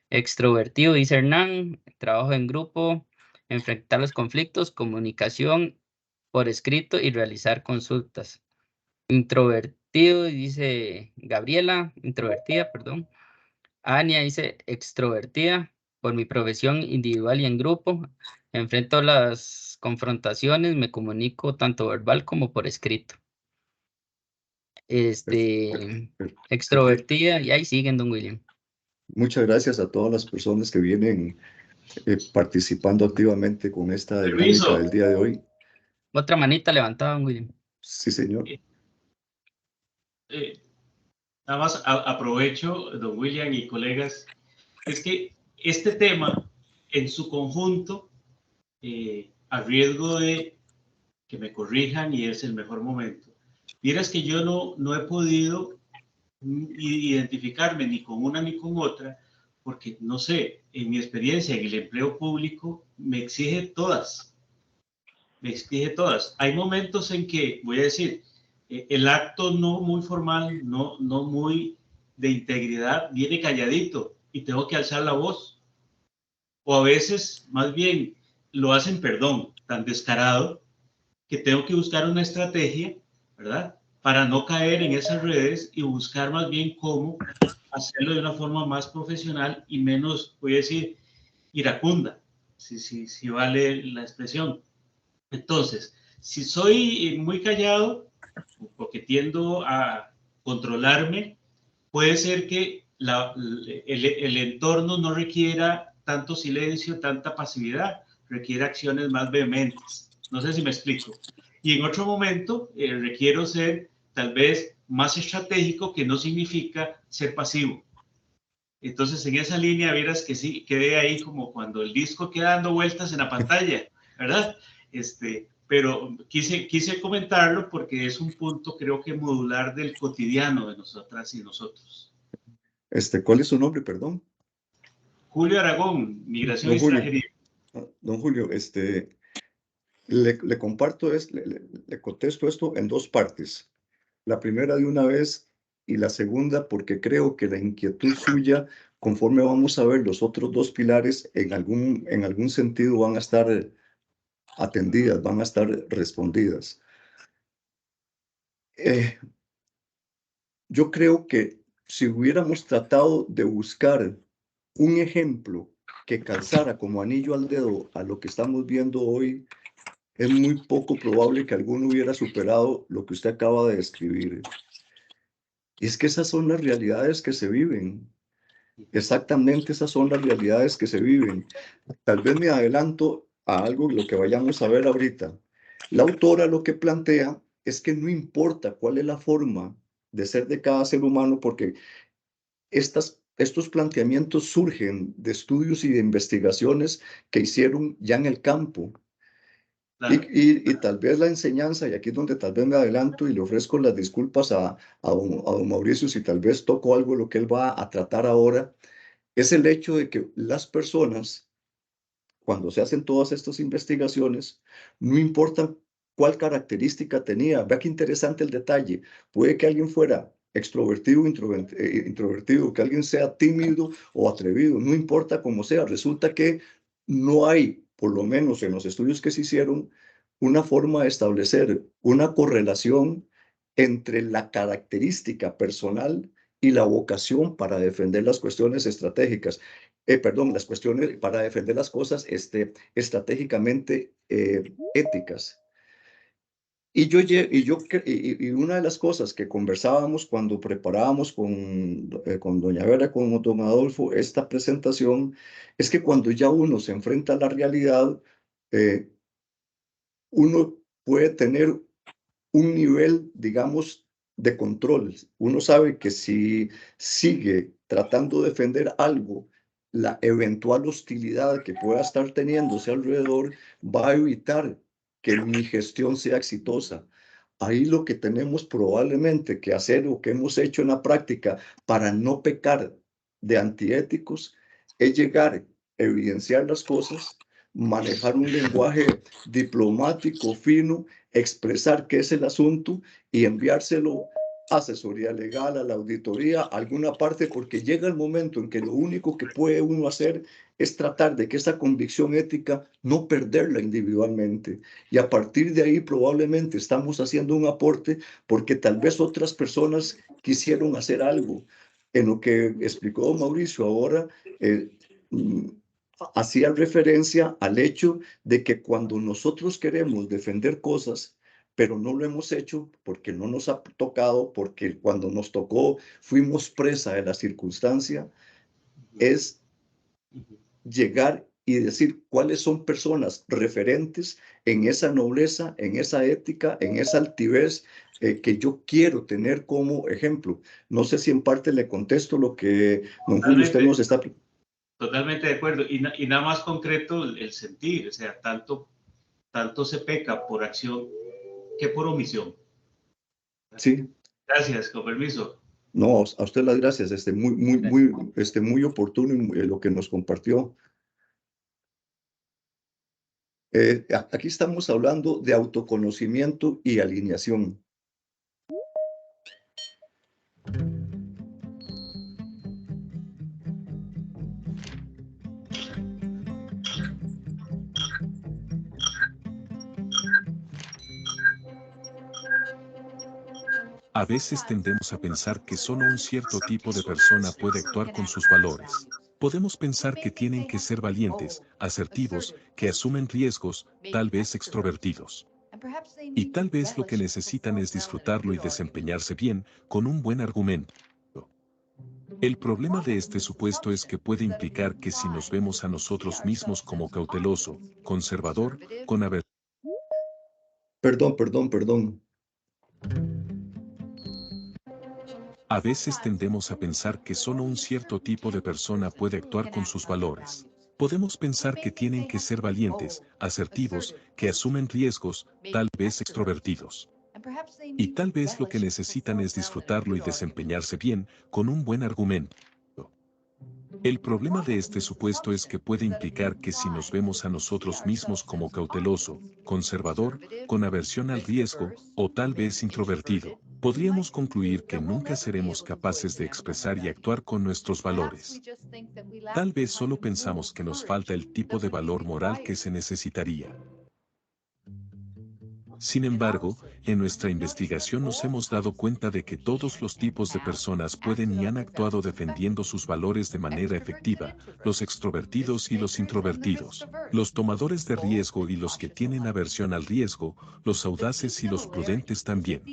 Extrovertido, dice Hernán. Trabajo en grupo. Enfrentar los conflictos, comunicación por escrito y realizar consultas. Introvertido, dice Gabriela. Introvertida, perdón. Ania dice extrovertida por mi profesión individual y en grupo. Enfrento las confrontaciones, me comunico tanto verbal como por escrito. Extrovertida, y ahí siguen, don William. Muchas gracias a todas las personas que vienen participando activamente con esta dinámica del día de hoy. Otra manita levantada, don William. Sí, señor. Nada más aprovecho, don William y colegas, es que este tema en su conjunto, a riesgo de que me corrijan y es el mejor momento, vieras que yo no he podido identificarme ni con una ni con otra, porque no sé, en mi experiencia en el empleo público me exige todas. Hay momentos en que, voy a decir, el acto no muy formal, no muy de integridad, viene calladito y tengo que alzar la voz. O a veces, más bien, lo hacen, perdón, tan descarado que tengo que buscar una estrategia, ¿verdad? Para no caer en esas redes y buscar más bien cómo hacerlo de una forma más profesional y menos, voy a decir, iracunda, si vale la expresión. Entonces, si soy muy callado, porque tiendo a controlarme, puede ser que el entorno no requiera tanto silencio, tanta pasividad, requiere acciones más vehementes. No sé si me explico. Y en otro momento requiero ser tal vez más estratégico, que no significa ser pasivo. Entonces, en esa línea, vieras que sí, quedé ahí como cuando el disco queda dando vueltas en la pantalla, ¿verdad? Pero quise comentarlo porque es un punto, creo que modular del cotidiano de nosotras y nosotros. ¿Cuál es su nombre, perdón? Julio Aragón, Migración y Extranjería. Don Julio, le comparto, le contesto esto en dos partes. La primera de una vez y la segunda porque creo que la inquietud suya, conforme vamos a ver los otros dos pilares, en algún sentido van a estar atendidas, van a estar respondidas. Yo creo que si hubiéramos tratado de buscar un ejemplo que calzara como anillo al dedo a lo que estamos viendo hoy, es muy poco probable que alguno hubiera superado lo que usted acaba de describir. Y es que esas son las realidades que se viven. Exactamente esas son las realidades que se viven. Tal vez me adelanto a algo, lo que vayamos a ver ahorita. La autora lo que plantea es que no importa cuál es la forma de ser de cada ser humano, porque estos planteamientos surgen de estudios y de investigaciones que hicieron ya en el campo. Claro. Y tal vez la enseñanza, y aquí es donde tal vez me adelanto y le ofrezco las disculpas a don Mauricio si tal vez toco algo de lo que él va a tratar ahora, es el hecho de que las personas, cuando se hacen todas estas investigaciones, no importa cuál característica tenía. Vea qué interesante el detalle. Puede que alguien fuera extrovertido, introvertido, que alguien sea tímido o atrevido, no importa cómo sea. Resulta que no hay, por lo menos en los estudios que se hicieron, una forma de establecer una correlación entre la característica personal y la vocación para defender las cuestiones estratégicas. las cuestiones para defender las cosas estratégicamente éticas. Y una de las cosas que conversábamos cuando preparábamos con doña Vera, con don Adolfo, esta presentación, es que cuando ya uno se enfrenta a la realidad, uno puede tener un nivel, digamos, de control. Uno sabe que si sigue tratando de defender algo, la eventual hostilidad que pueda estar teniéndose alrededor va a evitar que mi gestión sea exitosa. Ahí lo que tenemos probablemente que hacer o que hemos hecho en la práctica para no pecar de antiéticos es llegar, evidenciar las cosas, manejar un lenguaje diplomático, fino, expresar qué es el asunto y enviárselo a asesoría legal, a la auditoría, a alguna parte, porque llega el momento en que lo único que puede uno hacer es tratar de que esa convicción ética no perderla individualmente. Y a partir de ahí probablemente estamos haciendo un aporte porque tal vez otras personas quisieron hacer algo. En lo que explicó Mauricio ahora, hacía referencia al hecho de que cuando nosotros queremos defender cosas, pero no lo hemos hecho porque no nos ha tocado, porque cuando nos tocó fuimos presa de la circunstancia, es llegar y decir cuáles son personas referentes en esa nobleza, en esa ética, en esa altivez que yo quiero tener como ejemplo. No sé si en parte le contesto lo que don Julio usted nos está... Totalmente de acuerdo. Y nada más concreto el sentir, o sea, tanto se peca por acción que por omisión. Sí. Gracias, con permiso. No, a usted las gracias, muy oportuno lo que nos compartió. Aquí estamos hablando de autoconocimiento y alineación. A veces tendemos a pensar que solo un cierto tipo de persona puede actuar con sus valores. Podemos pensar que tienen que ser valientes, asertivos, que asumen riesgos, tal vez extrovertidos. Y tal vez lo que necesitan es disfrutarlo y desempeñarse bien, con un buen argumento. El problema de este supuesto es que puede implicar que si nos vemos a nosotros mismos como cauteloso, conservador, con aversión. Perdón. A veces tendemos a pensar que solo un cierto tipo de persona puede actuar con sus valores. Podemos pensar que tienen que ser valientes, asertivos, que asumen riesgos, tal vez extrovertidos. Y tal vez lo que necesitan es disfrutarlo y desempeñarse bien, con un buen argumento. El problema de este supuesto es que puede implicar que si nos vemos a nosotros mismos como cauteloso, conservador, con aversión al riesgo, o tal vez introvertido, podríamos concluir que nunca seremos capaces de expresar y actuar con nuestros valores. Tal vez solo pensamos que nos falta el tipo de valor moral que se necesitaría. Sin embargo, en nuestra investigación nos hemos dado cuenta de que todos los tipos de personas pueden y han actuado defendiendo sus valores de manera efectiva, los extrovertidos y los introvertidos, los tomadores de riesgo y los que tienen aversión al riesgo, los audaces y los prudentes también.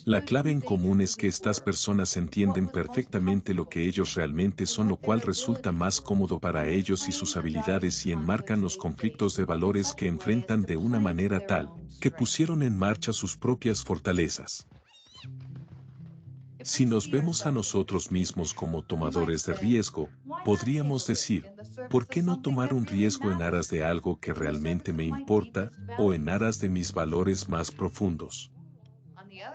La clave en común es que estas personas entienden perfectamente lo que ellos realmente son, lo cual resulta más cómodo para ellos y sus habilidades, y enmarcan los conflictos de valores que enfrentan de una manera tal que pusieron en marcha sus propias fortalezas. Si nos vemos a nosotros mismos como tomadores de riesgo, podríamos decir, ¿por qué no tomar un riesgo en aras de algo que realmente me importa, o en aras de mis valores más profundos?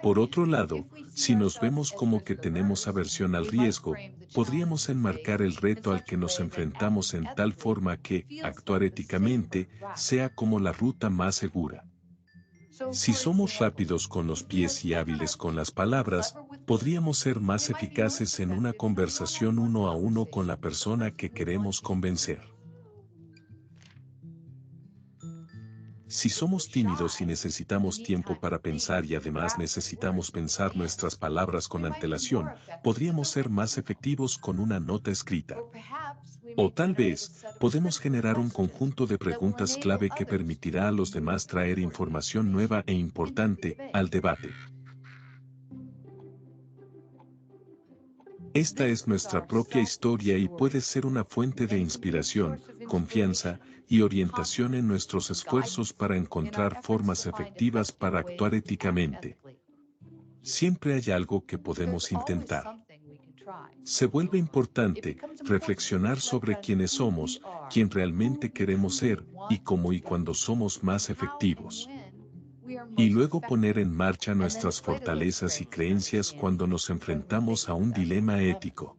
Por otro lado, si nos vemos como que tenemos aversión al riesgo, podríamos enmarcar el reto al que nos enfrentamos en tal forma que, actuar éticamente, sea como la ruta más segura. Si somos rápidos con los pies y hábiles con las palabras, podríamos ser más eficaces en una conversación uno a uno con la persona que queremos convencer. Si somos tímidos y necesitamos tiempo para pensar y además necesitamos pensar nuestras palabras con antelación, podríamos ser más efectivos con una nota escrita. O tal vez, podemos generar un conjunto de preguntas clave que permitirá a los demás traer información nueva e importante al debate. Esta es nuestra propia historia y puede ser una fuente de inspiración, confianza y orientación en nuestros esfuerzos para encontrar formas efectivas para actuar éticamente. Siempre hay algo que podemos intentar. Se vuelve importante reflexionar sobre quiénes somos, quién realmente queremos ser, y cómo y cuándo somos más efectivos. Y luego poner en marcha nuestras fortalezas y creencias cuando nos enfrentamos a un dilema ético.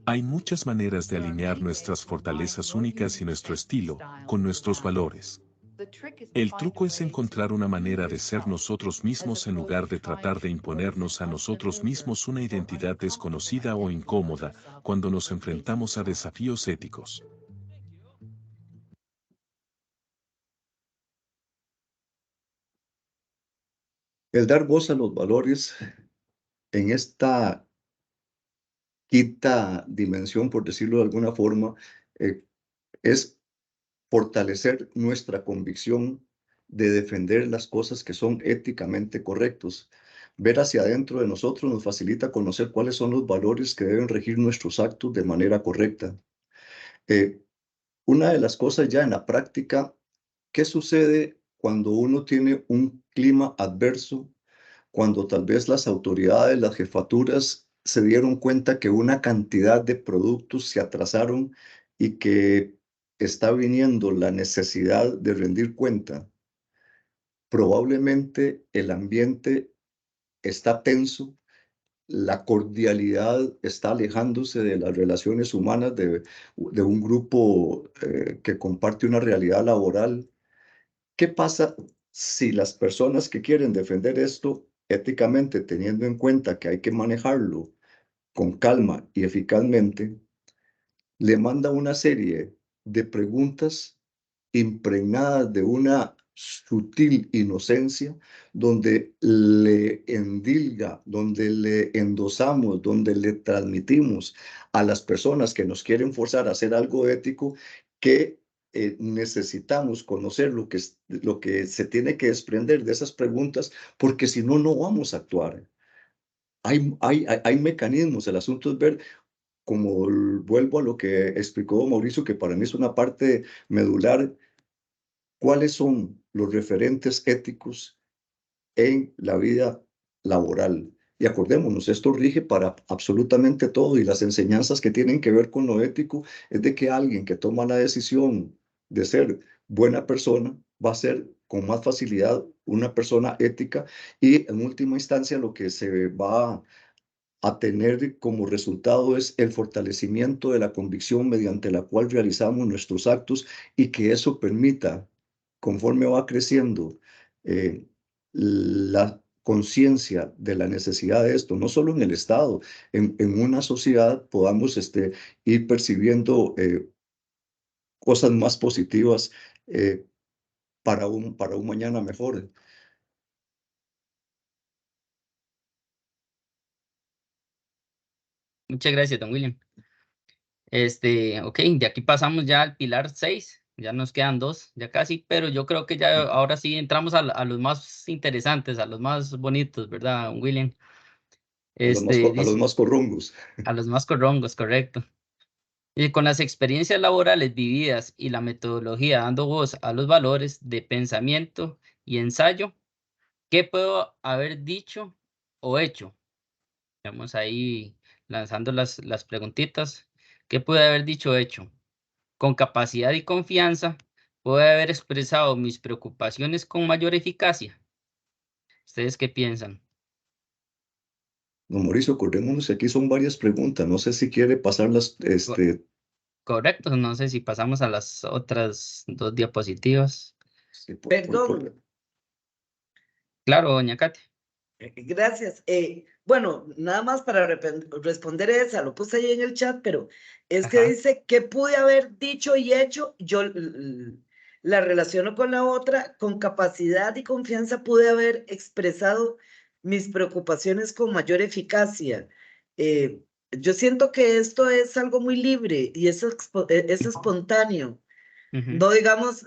Hay muchas maneras de alinear nuestras fortalezas únicas y nuestro estilo con nuestros valores. El truco es encontrar una manera de ser nosotros mismos en lugar de tratar de imponernos a nosotros mismos una identidad desconocida o incómoda cuando nos enfrentamos a desafíos éticos. El dar voz a los valores en esta quinta dimensión, por decirlo de alguna forma, es fortalecer nuestra convicción de defender las cosas que son éticamente correctos. Ver hacia adentro de nosotros nos facilita conocer cuáles son los valores que deben regir nuestros actos de manera correcta. Una de las cosas ya en la práctica, ¿qué sucede cuando uno tiene un clima adverso? Cuando tal vez las autoridades, las jefaturas se dieron cuenta que una cantidad de productos se atrasaron y que está viniendo la necesidad de rendir cuenta. Probablemente el ambiente está tenso, la cordialidad está alejándose de las relaciones humanas de un grupo que comparte una realidad laboral. ¿Qué pasa si las personas que quieren defender esto éticamente, teniendo en cuenta que hay que manejarlo con calma y eficazmente, le manda una serie de preguntas impregnadas de una sutil inocencia, donde le endilga, donde le endosamos, donde le transmitimos a las personas que nos quieren forzar a hacer algo ético que necesitamos conocer lo que se tiene que desprender de esas preguntas, porque si no, no vamos a actuar. Hay mecanismos, el asunto es ver, como vuelvo a lo que explicó Mauricio, que para mí es una parte medular, cuáles son los referentes éticos en la vida laboral. Y acordémonos, esto rige para absolutamente todo, y las enseñanzas que tienen que ver con lo ético es de que alguien que toma la decisión de ser buena persona va a ser con más facilidad una persona ética, y en última instancia lo que se va a tener como resultado es el fortalecimiento de la convicción mediante la cual realizamos nuestros actos, y que eso permita, conforme va creciendo la conciencia de la necesidad de esto, no solo en el Estado, en una sociedad podamos ir percibiendo cosas más positivas para un mañana mejor. Muchas gracias, don William. Ok, de aquí pasamos ya al pilar 6, ya nos quedan 2, ya casi, pero yo creo que ya ahora sí entramos a los más interesantes, a los más bonitos, ¿verdad, don William? A los más corrongos. A los más corrongos, correcto. Y con las experiencias laborales vividas y la metodología dando voz a los valores de pensamiento y ensayo, ¿qué puedo haber dicho o hecho? Vamos ahí lanzando las preguntitas. ¿Qué pude haber dicho o hecho? Con capacidad y confianza, ¿puedo haber expresado mis preocupaciones con mayor eficacia? ¿Ustedes qué piensan? Don Mauricio, acordémonos, aquí son varias preguntas. No sé si quiere pasarlas. Correcto, no sé si pasamos a las otras 2 diapositivas. Sí, Perdón. Claro, doña Katy. Gracias. Bueno, nada más para responder esa, lo puse ahí en el chat, pero es que Ajá. dice que pude haber dicho y hecho, yo la relaciono con la otra, con capacidad y confianza pude haber expresado mis preocupaciones con mayor eficacia. Yo siento que esto es algo muy libre y es espontáneo. Ujú. No digamos,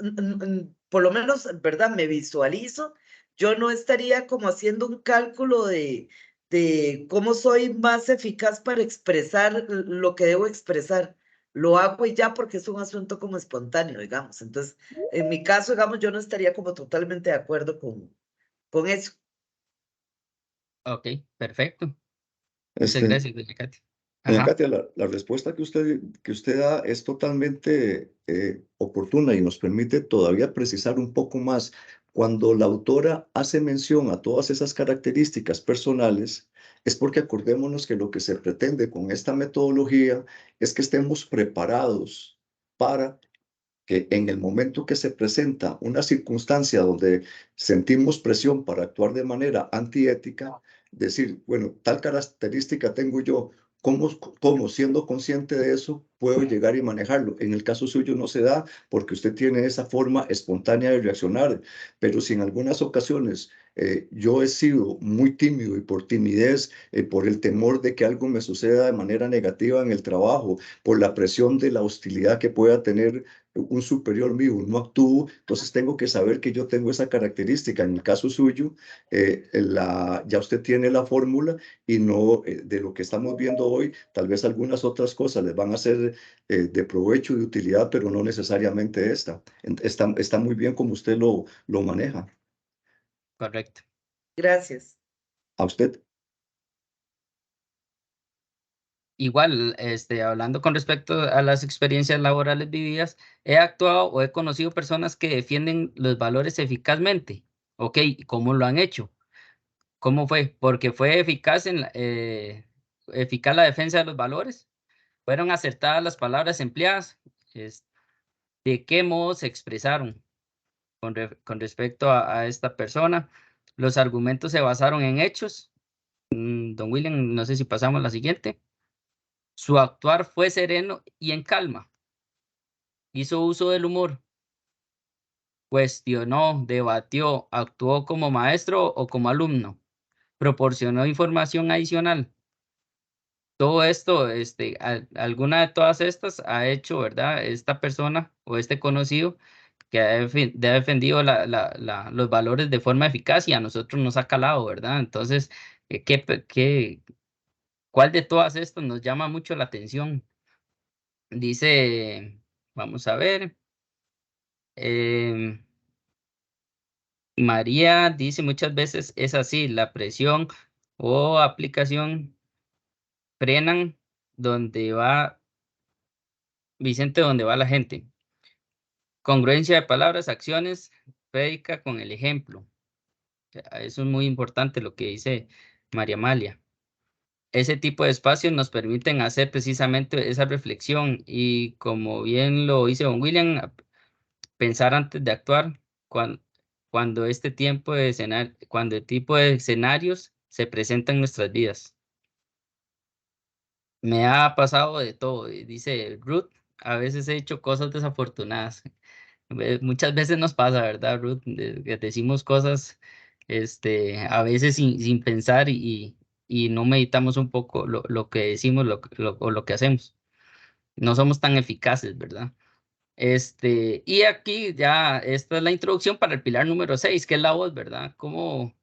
por lo menos, ¿verdad? Me visualizo. Yo no estaría como haciendo un cálculo de cómo soy más eficaz para expresar lo que debo expresar. Lo hago y ya porque es un asunto como espontáneo, digamos. Entonces, en mi caso, digamos, yo no estaría como totalmente de acuerdo con eso. Ok, perfecto. Muchas Este, gracias, doña Katy. Doña Ajá. Katia, la respuesta que usted da es totalmente oportuna y nos permite todavía precisar un poco más. Cuando la autora hace mención a todas esas características personales, es porque acordémonos que lo que se pretende con esta metodología es que estemos preparados para que en el momento que se presenta una circunstancia donde sentimos presión para actuar de manera antiética, decir, bueno, tal característica tengo yo, ¿cómo siendo consciente de eso puedo llegar y manejarlo? En el caso suyo no se da porque usted tiene esa forma espontánea de reaccionar, pero si en algunas ocasiones yo he sido muy tímido y por timidez, por el temor de que algo me suceda de manera negativa en el trabajo, por la presión de la hostilidad que pueda tener un superior mío, no actúo, entonces tengo que saber que yo tengo esa característica. En el caso suyo, ya usted tiene la fórmula y no de lo que estamos viendo hoy, tal vez algunas otras cosas les van a ser de provecho y de utilidad, pero no necesariamente esta. Está muy bien como usted lo maneja. Correcto. Gracias. A usted. Igual, hablando con respecto a las experiencias laborales vividas, he actuado o he conocido personas que defienden los valores eficazmente. Ok, ¿cómo lo han hecho? ¿Cómo fue? Porque fue eficaz la defensa de los valores. Fueron acertadas las palabras empleadas. ¿De qué modo se expresaron con respecto a esta persona? Los argumentos se basaron en hechos. Don William, no sé si pasamos a la siguiente. Su actuar fue sereno y en calma. Hizo uso del humor. Cuestionó, debatió, actuó como maestro o como alumno. Proporcionó información adicional. Todo esto, alguna de todas estas ha hecho, ¿verdad? Esta persona o este conocido que ha defendido los valores de forma eficaz y a nosotros nos ha calado, ¿verdad? Entonces, ¿cuál de todas estas nos llama mucho la atención? Dice, vamos a ver, em, María dice muchas veces es así, la presión o aplicación frenan donde va, Vicente, donde va la gente. Congruencia de palabras, acciones, prédica con el ejemplo. O sea, eso es muy importante lo que dice María Amalia. Ese tipo de espacios nos permiten hacer precisamente esa reflexión y como bien lo dice don William, pensar antes de actuar cuando cuando el tipo de escenarios se presentan en nuestras vidas. Me ha pasado de todo, dice Ruth, a veces he hecho cosas desafortunadas. Muchas veces nos pasa, ¿verdad, Ruth? Que decimos cosas, a veces sin pensar y no meditamos un poco lo que decimos o lo que hacemos. No somos tan eficaces, ¿verdad? Y aquí ya, esta es la introducción para el pilar número 6, que es la voz, ¿verdad? Como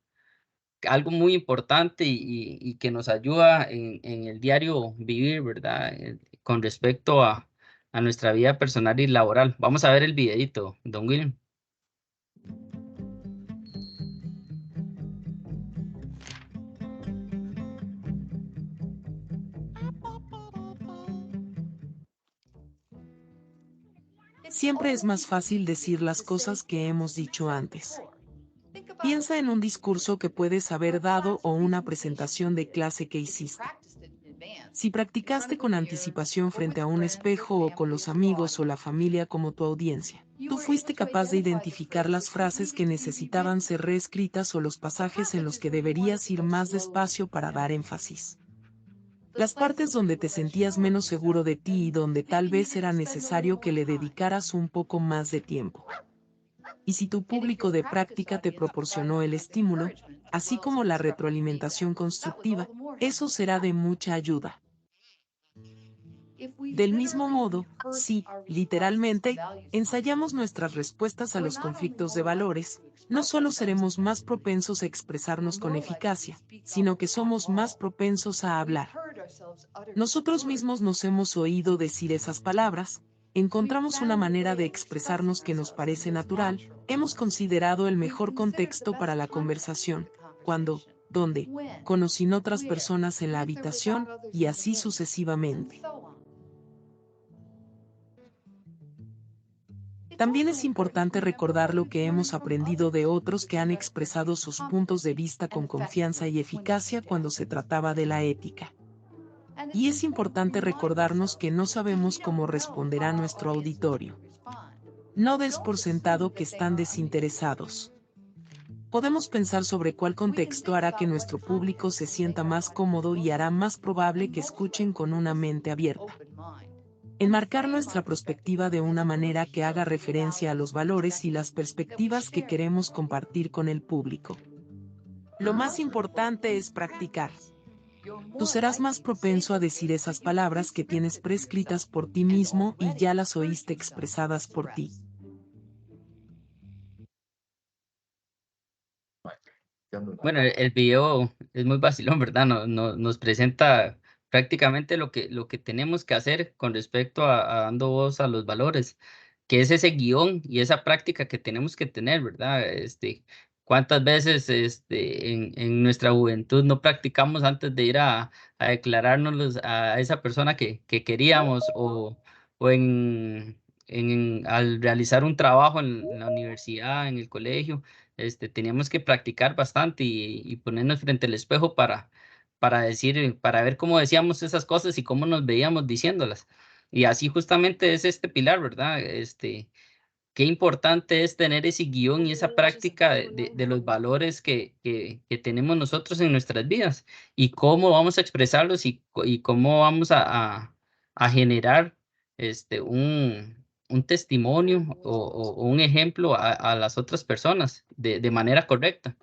algo muy importante y que nos ayuda en el diario vivir, ¿verdad? Con respecto a nuestra vida personal y laboral. Vamos a ver el videito, don William. Siempre es más fácil decir las cosas que hemos dicho antes. Piensa en un discurso que puedes haber dado o una presentación de clase que hiciste. Si practicaste con anticipación frente a un espejo o con los amigos o la familia como tu audiencia, tú fuiste capaz de identificar las frases que necesitaban ser reescritas o los pasajes en los que deberías ir más despacio para dar énfasis. Las partes donde te sentías menos seguro de ti y donde tal vez era necesario que le dedicaras un poco más de tiempo. Y si tu público de práctica te proporcionó el estímulo, así como la retroalimentación constructiva, eso será de mucha ayuda. Del mismo modo, si, literalmente, ensayamos nuestras respuestas a los conflictos de valores, no solo seremos más propensos a expresarnos con eficacia, sino que somos más propensos a hablar. Nosotros mismos nos hemos oído decir esas palabras, encontramos una manera de expresarnos que nos parece natural, hemos considerado el mejor contexto para la conversación, cuándo, dónde, con o sin otras personas en la habitación, y así sucesivamente. También es importante recordar lo que hemos aprendido de otros que han expresado sus puntos de vista con confianza y eficacia cuando se trataba de la ética. Y es importante recordarnos que no sabemos cómo responderá nuestro auditorio. No des por sentado que están desinteresados. Podemos pensar sobre cuál contexto hará que nuestro público se sienta más cómodo y hará más probable que escuchen con una mente abierta. Enmarcar nuestra perspectiva de una manera que haga referencia a los valores y las perspectivas que queremos compartir con el público. Lo más importante es practicar. Tú serás más propenso a decir esas palabras que tienes prescritas por ti mismo y ya las oíste expresadas por ti. Bueno, el video es muy vacilón, ¿verdad? Nos presenta prácticamente lo que tenemos que hacer con respecto a dando voz a los valores, que es ese guión y esa práctica que tenemos que tener, ¿verdad? ¿Cuántas veces en nuestra juventud no practicamos antes de ir a declararnos a esa persona que queríamos o al realizar un trabajo en la universidad, en el colegio? Teníamos que practicar bastante y ponernos frente al espejo para decir, para ver cómo decíamos esas cosas y cómo nos veíamos diciéndolas. Y así justamente es este pilar, ¿verdad? Qué importante es tener ese guión y esa práctica de los valores que tenemos nosotros en nuestras vidas y cómo vamos a expresarlos y cómo vamos a generar un testimonio o un ejemplo a las otras personas de manera correcta.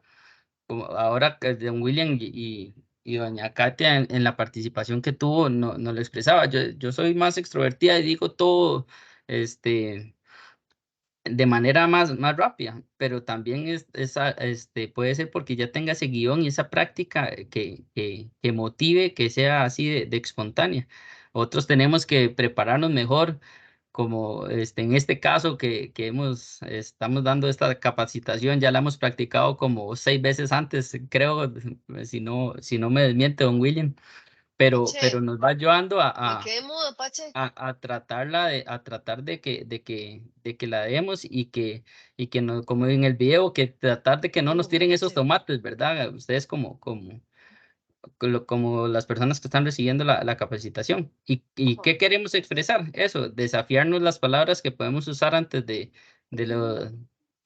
Como ahora que don William y doña Katia en la participación que tuvo no lo expresaba. Yo soy más extrovertida y digo todo de manera más rápida, pero también puede ser porque ya tenga ese guión y esa práctica que motive, que sea así de espontánea. Otros tenemos que prepararnos mejor, como en este caso que estamos dando esta capacitación, ya la hemos practicado como 6 veces antes, creo, si no me desmiente don William, pero nos va ayudando a tratar de que la demos y que no, como en el video, que tratar de que no nos tiren esos tomates, ¿verdad? Ustedes como las personas que están recibiendo la capacitación. ¿Y qué queremos expresar? Eso, desafiarnos las palabras que podemos usar antes de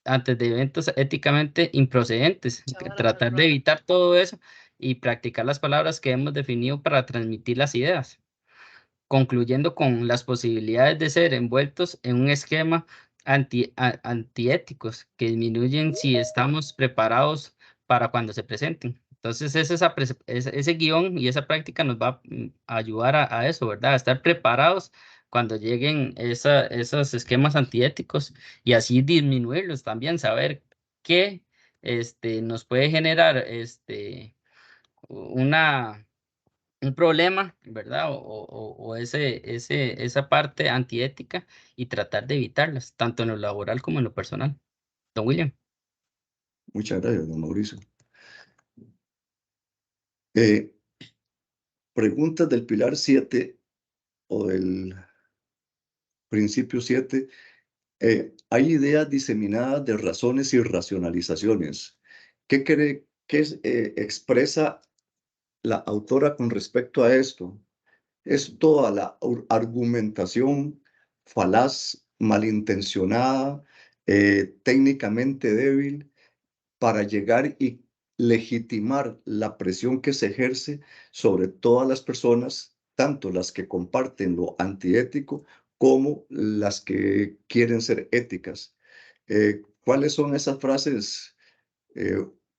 eventos éticamente improcedentes, tratar de evitar todo eso y practicar las palabras que hemos definido para transmitir las ideas, concluyendo con las posibilidades de ser envueltos en un esquema antiéticos que disminuyen si estamos preparados para cuando se presenten. Entonces, ese guión y esa práctica nos va a ayudar a eso, ¿verdad? A estar preparados cuando lleguen esos esquemas antiéticos y así disminuirlos también, saber qué nos puede generar un problema, ¿verdad? O esa parte antiética y tratar de evitarlas, tanto en lo laboral como en lo personal. Don William. Muchas gracias, don Mauricio. Preguntas del pilar 7 o del principio 7. Hay ideas diseminadas de razones y racionalizaciones. ¿Qué expresa la autora con respecto a esto? Es toda la argumentación falaz, malintencionada, técnicamente débil, para llegar y legitimar la presión que se ejerce sobre todas las personas, tanto las que comparten lo antiético como las que quieren ser éticas. ¿Cuáles son esas frases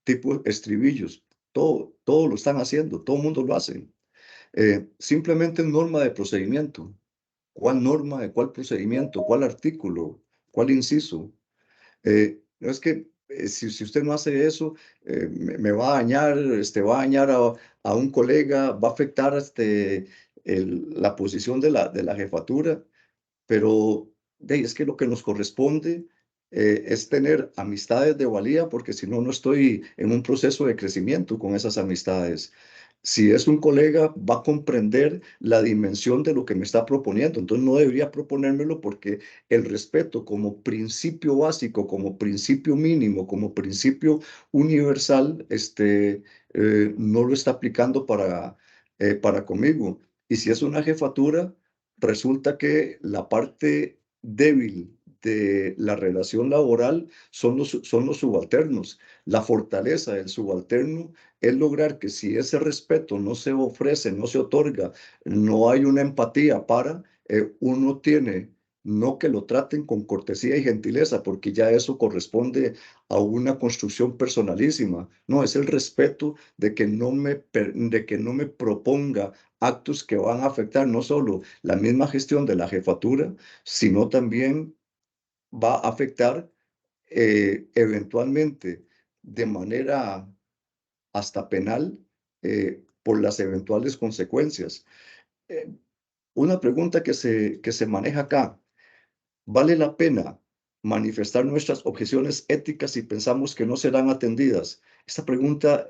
tipo estribillos? Todo lo están haciendo, todo el mundo lo hace. Simplemente norma de procedimiento. ¿Cuál norma de cuál procedimiento? ¿Cuál artículo? ¿Cuál inciso? Es que si usted no hace eso, me va a dañar, va a dañar a un colega, va a afectar la posición de la jefatura, pero es que lo que nos corresponde es tener amistades de valía, porque si no, no estoy en un proceso de crecimiento con esas amistades. Si es un colega, va a comprender la dimensión de lo que me está proponiendo. Entonces no debería proponérmelo porque el respeto como principio básico, como principio mínimo, como principio universal, no lo está aplicando para conmigo. Y si es una jefatura, resulta que la parte débil de la relación laboral son los subalternos. La fortaleza del subalterno es lograr que si ese respeto no se ofrece, no se otorga, no hay una empatía uno tiene, no que lo traten con cortesía y gentileza, porque ya eso corresponde a una construcción personalísima. No, es el respeto de que de que no me proponga actos que van a afectar no solo la misma gestión de la jefatura, sino también va a afectar eventualmente de manera hasta penal por las eventuales consecuencias. Una pregunta que se maneja acá: ¿vale la pena manifestar nuestras objeciones éticas si pensamos que no serán atendidas? Esta pregunta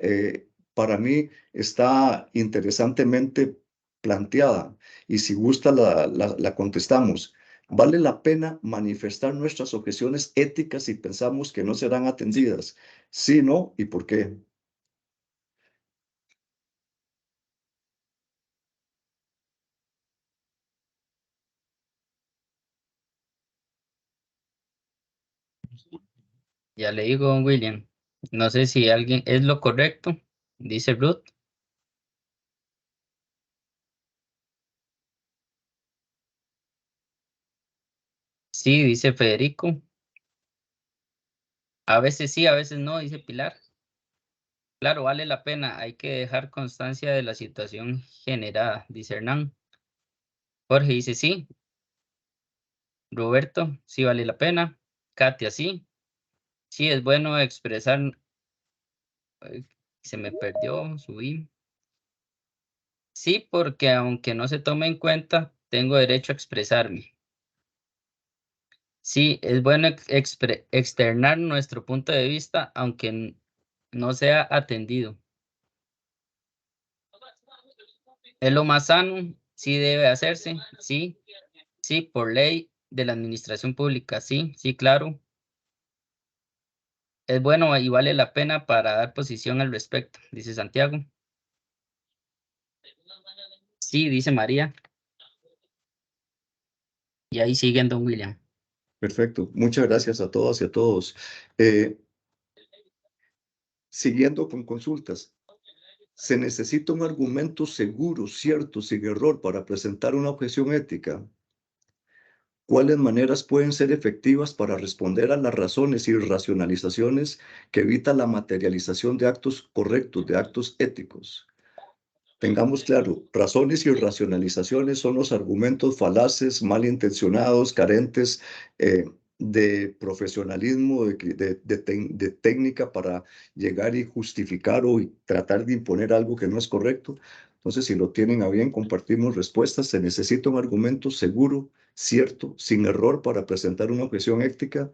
para mí está interesantemente planteada y si gusta la contestamos. ¿Vale la pena manifestar nuestras objeciones éticas si pensamos que no serán atendidas? Sí, no, ¿y por qué? Ya le digo, don William. No sé si alguien es lo correcto, dice Ruth. Sí, dice Federico. A veces sí, a veces no, dice Pilar. Claro, vale la pena. Hay que dejar constancia de la situación generada, dice Hernán. Jorge dice sí. Roberto, sí vale la pena. Katia, sí. Sí, es bueno expresar. Se me perdió, subí. Sí, porque aunque no se tome en cuenta, tengo derecho a expresarme. Sí, es bueno externar nuestro punto de vista, aunque no sea atendido. Es lo más sano, sí debe hacerse, sí, sí, por ley de la administración pública, sí, sí, claro. Es bueno y vale la pena para dar posición al respecto, dice Santiago. Sí, dice María. Y ahí siguen don William. Perfecto. Muchas gracias a todas y a todos. Siguiendo con consultas. ¿Se necesita un argumento seguro, cierto, sin error para presentar una objeción ética? ¿Cuáles maneras pueden ser efectivas para responder a las razones y racionalizaciones que evitan la materialización de actos correctos, de actos éticos? Tengamos claro, razones y racionalizaciones son los argumentos falaces, malintencionados, carentes de profesionalismo, de técnica para llegar y justificar o tratar de imponer algo que no es correcto. Entonces, si lo tienen a bien, compartimos respuestas. Se necesita un argumento seguro, cierto, sin error para presentar una objeción ética.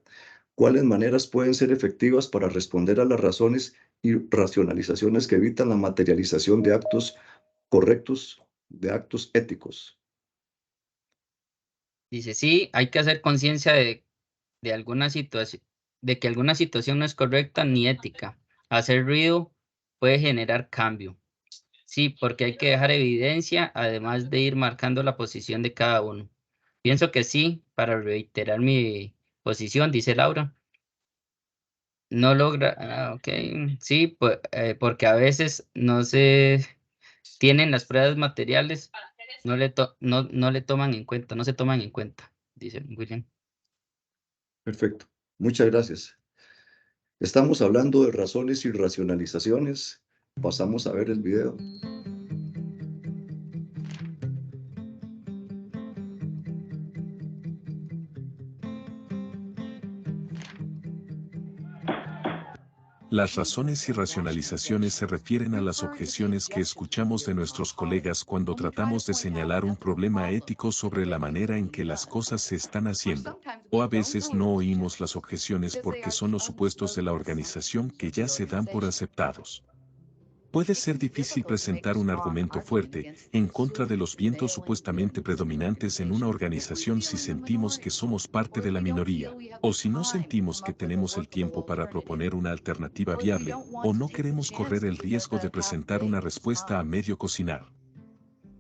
¿Cuáles maneras pueden ser efectivas para responder a las razones y racionalizaciones que evitan la materialización de actos correctos, de actos éticos? Dice, sí, hay que hacer conciencia de alguna situación, de que alguna situación no es correcta ni ética. Hacer ruido puede generar cambio. Sí, porque hay que dejar evidencia, además de ir marcando la posición de cada uno. Pienso que sí, para reiterar mi posición, dice Laura. No logra, ok, sí, porque a veces no se tienen las pruebas materiales, no le toman en cuenta, no se toman en cuenta, dice William. Perfecto. Muchas gracias. Estamos hablando de razones y racionalizaciones. Pasamos a ver el video. Las razones y racionalizaciones se refieren a las objeciones que escuchamos de nuestros colegas cuando tratamos de señalar un problema ético sobre la manera en que las cosas se están haciendo. O a veces no oímos las objeciones porque son los supuestos de la organización que ya se dan por aceptados. Puede ser difícil presentar un argumento fuerte en contra de los vientos supuestamente predominantes en una organización si sentimos que somos parte de la minoría, o si no sentimos que tenemos el tiempo para proponer una alternativa viable, o no queremos correr el riesgo de presentar una respuesta a medio cocinar.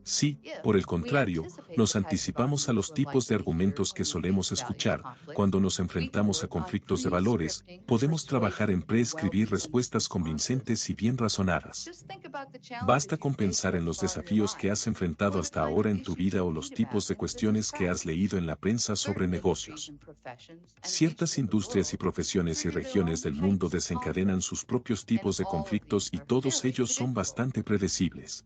Si, por el contrario, nos anticipamos a los tipos de argumentos que solemos escuchar, cuando nos enfrentamos a conflictos de valores, podemos trabajar en preescribir respuestas convincentes y bien razonadas. Basta con pensar en los desafíos que has enfrentado hasta ahora en tu vida o los tipos de cuestiones que has leído en la prensa sobre negocios. Ciertas industrias y profesiones y regiones del mundo desencadenan sus propios tipos de conflictos y todos ellos son bastante predecibles.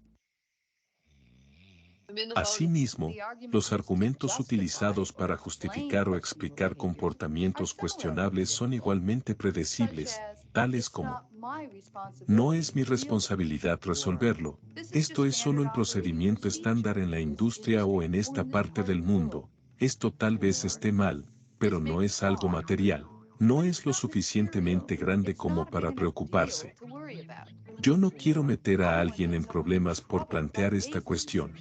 Asimismo, los argumentos utilizados para justificar o explicar comportamientos cuestionables son igualmente predecibles, tales como: no es mi responsabilidad resolverlo, esto es solo el procedimiento estándar en la industria o en esta parte del mundo, esto tal vez esté mal, pero no es algo material, no es lo suficientemente grande como para preocuparse. Yo no quiero meter a alguien en problemas por plantear esta cuestión.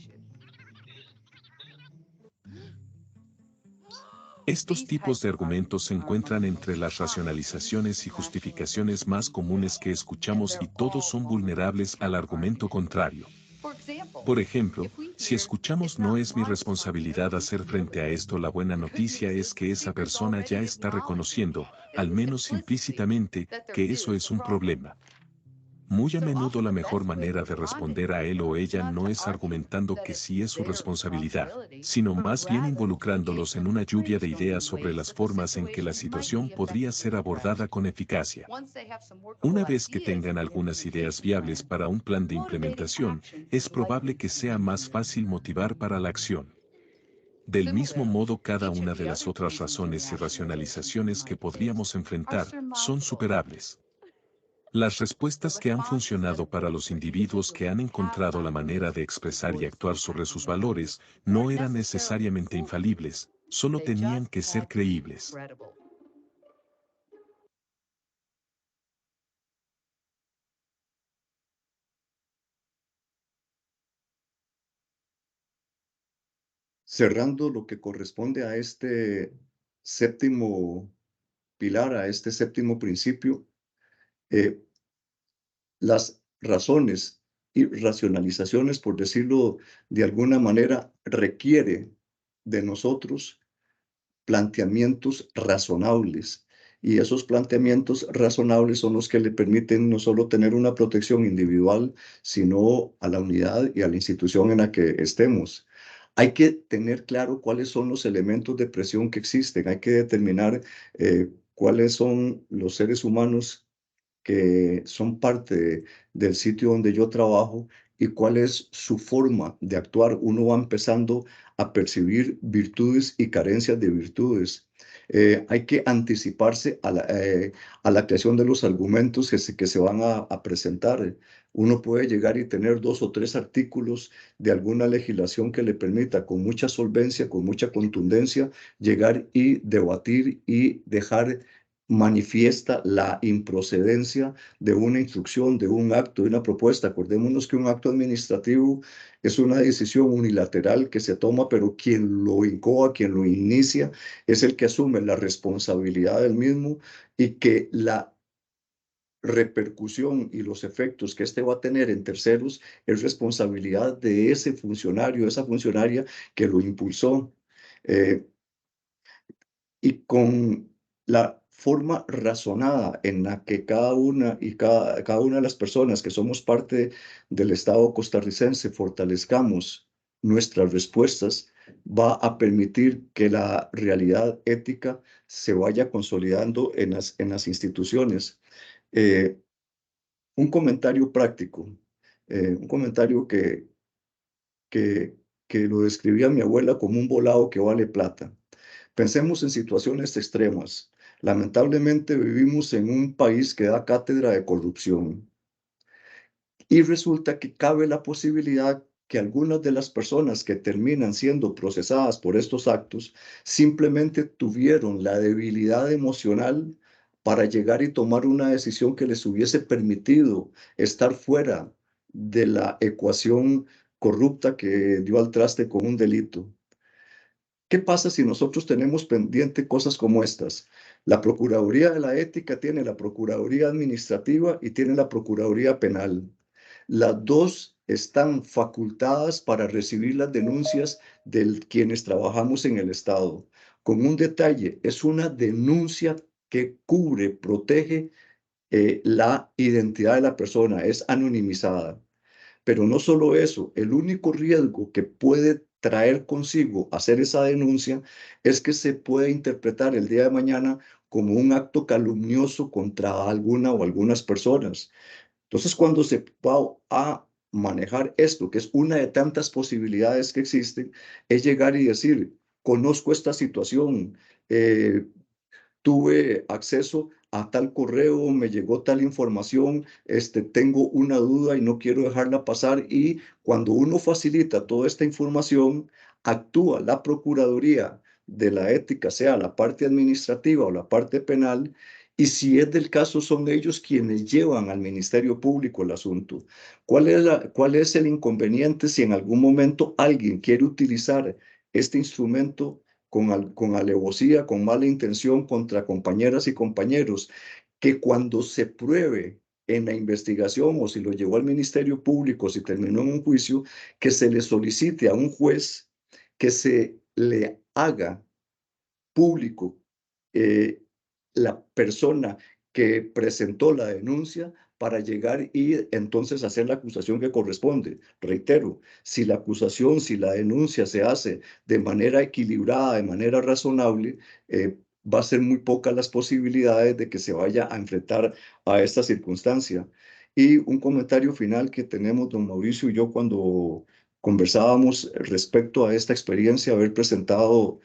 Estos tipos de argumentos se encuentran entre las racionalizaciones y justificaciones más comunes que escuchamos y todos son vulnerables al argumento contrario. Por ejemplo, si escuchamos "no es mi responsabilidad hacer frente a esto", la buena noticia es que esa persona ya está reconociendo, al menos implícitamente, que eso es un problema. Muy a menudo la mejor manera de responder a él o ella no es argumentando que sí es su responsabilidad, sino más bien involucrándolos en una lluvia de ideas sobre las formas en que la situación podría ser abordada con eficacia. Una vez que tengan algunas ideas viables para un plan de implementación, es probable que sea más fácil motivar para la acción. Del mismo modo, cada una de las otras razones y racionalizaciones que podríamos enfrentar son superables. Las respuestas que han funcionado para los individuos que han encontrado la manera de expresar y actuar sobre sus valores no eran necesariamente infalibles, solo tenían que ser creíbles. Cerrando lo que corresponde a este séptimo pilar, a este séptimo principio, las razones y racionalizaciones, por decirlo de alguna manera, requiere de nosotros planteamientos razonables. Y esos planteamientos razonables son los que le permiten no solo tener una protección individual, sino a la unidad y a la institución en la que estemos. Hay que tener claro cuáles son los elementos de presión que existen. Hay que determinar cuáles son los seres humanos que son parte del sitio donde yo trabajo y cuál es su forma de actuar. Uno va empezando a percibir virtudes y carencias de virtudes. Hay que anticiparse a la creación de los argumentos que se van a presentar. Uno puede llegar y tener 2 o 3 artículos de alguna legislación que le permita con mucha solvencia, con mucha contundencia, llegar y debatir y dejar manifiesta la improcedencia de una instrucción, de un acto, de una propuesta. Acordémonos que un acto administrativo es una decisión unilateral que se toma, pero quien lo incoa, quien lo inicia, es el que asume la responsabilidad del mismo y que la repercusión y los efectos que este va a tener en terceros es responsabilidad de ese funcionario, esa funcionaria que lo impulsó. Y con la forma razonada en la que cada una de las personas que somos parte del Estado costarricense fortalezcamos nuestras respuestas, va a permitir que la realidad ética se vaya consolidando en las instituciones. Un comentario práctico, un comentario que lo describía mi abuela como un volado que vale plata. Pensemos en situaciones extremas. Lamentablemente vivimos en un país que da cátedra de corrupción. Y resulta que cabe la posibilidad que algunas de las personas que terminan siendo procesadas por estos actos simplemente tuvieron la debilidad emocional para llegar y tomar una decisión que les hubiese permitido estar fuera de la ecuación corrupta que dio al traste con un delito. ¿Qué pasa si nosotros tenemos pendiente cosas como estas? La Procuraduría de la Ética tiene la Procuraduría Administrativa y tiene la Procuraduría Penal. Las dos están facultadas para recibir las denuncias de quienes trabajamos en el Estado. Con un detalle, es una denuncia que cubre, protege la identidad de la persona, es anonimizada. Pero no solo eso, el único riesgo que puede traer consigo hacer esa denuncia es que se puede interpretar el día de mañana como un acto calumnioso contra alguna o algunas personas. Entonces, cuando se va a manejar esto, que es una de tantas posibilidades que existen, es llegar y decir, conozco esta situación, tuve acceso a tal correo, me llegó tal información, tengo una duda y no quiero dejarla pasar. Y cuando uno facilita toda esta información, actúa la Procuraduría de la Ética, sea la parte administrativa o la parte penal, y si es del caso, son ellos quienes llevan al Ministerio Público el asunto. ¿Cuál es el inconveniente si en algún momento alguien quiere utilizar este instrumento con alevosía, con mala intención contra compañeras y compañeros, que cuando se pruebe en la investigación o si lo llevó al Ministerio Público, si terminó en un juicio, que se le solicite a un juez que se le haga público la persona que presentó la denuncia para llegar y entonces hacer la acusación que corresponde? Reitero, si la acusación, si la denuncia se hace de manera equilibrada, de manera razonable, va a ser muy pocas las posibilidades de que se vaya a enfrentar a esta circunstancia. Y un comentario final que tenemos don Mauricio y yo cuando conversábamos respecto a esta experiencia, haber presentado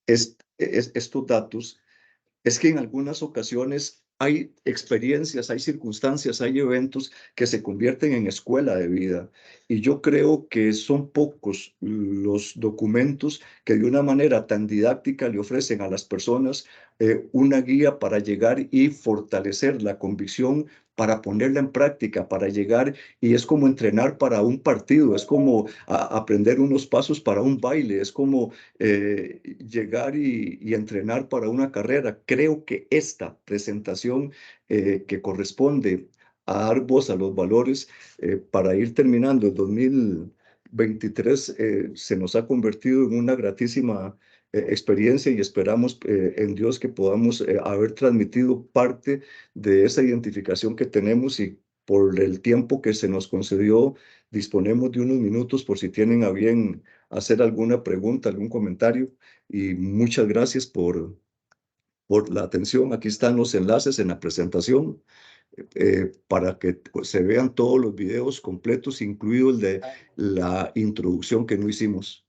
estos datos, es que en algunas ocasiones hay experiencias, hay circunstancias, hay eventos que se convierten en escuela de vida. Y yo creo que son pocos los documentos que de una manera tan didáctica le ofrecen a las personas una guía para llegar y fortalecer la convicción, para ponerla en práctica, para llegar, y es como entrenar para un partido, es como aprender unos pasos para un baile, es como llegar y entrenar para una carrera. Creo que esta presentación que corresponde a dar voz a los valores para ir terminando el 2023 se nos ha convertido en una gratísima experiencia, y esperamos en Dios que podamos haber transmitido parte de esa identificación que tenemos, y por el tiempo que se nos concedió, disponemos de unos minutos por si tienen a bien hacer alguna pregunta, algún comentario, y muchas gracias por la atención. Aquí están los enlaces en la presentación para que se vean todos los videos completos, incluido el de la introducción que no hicimos.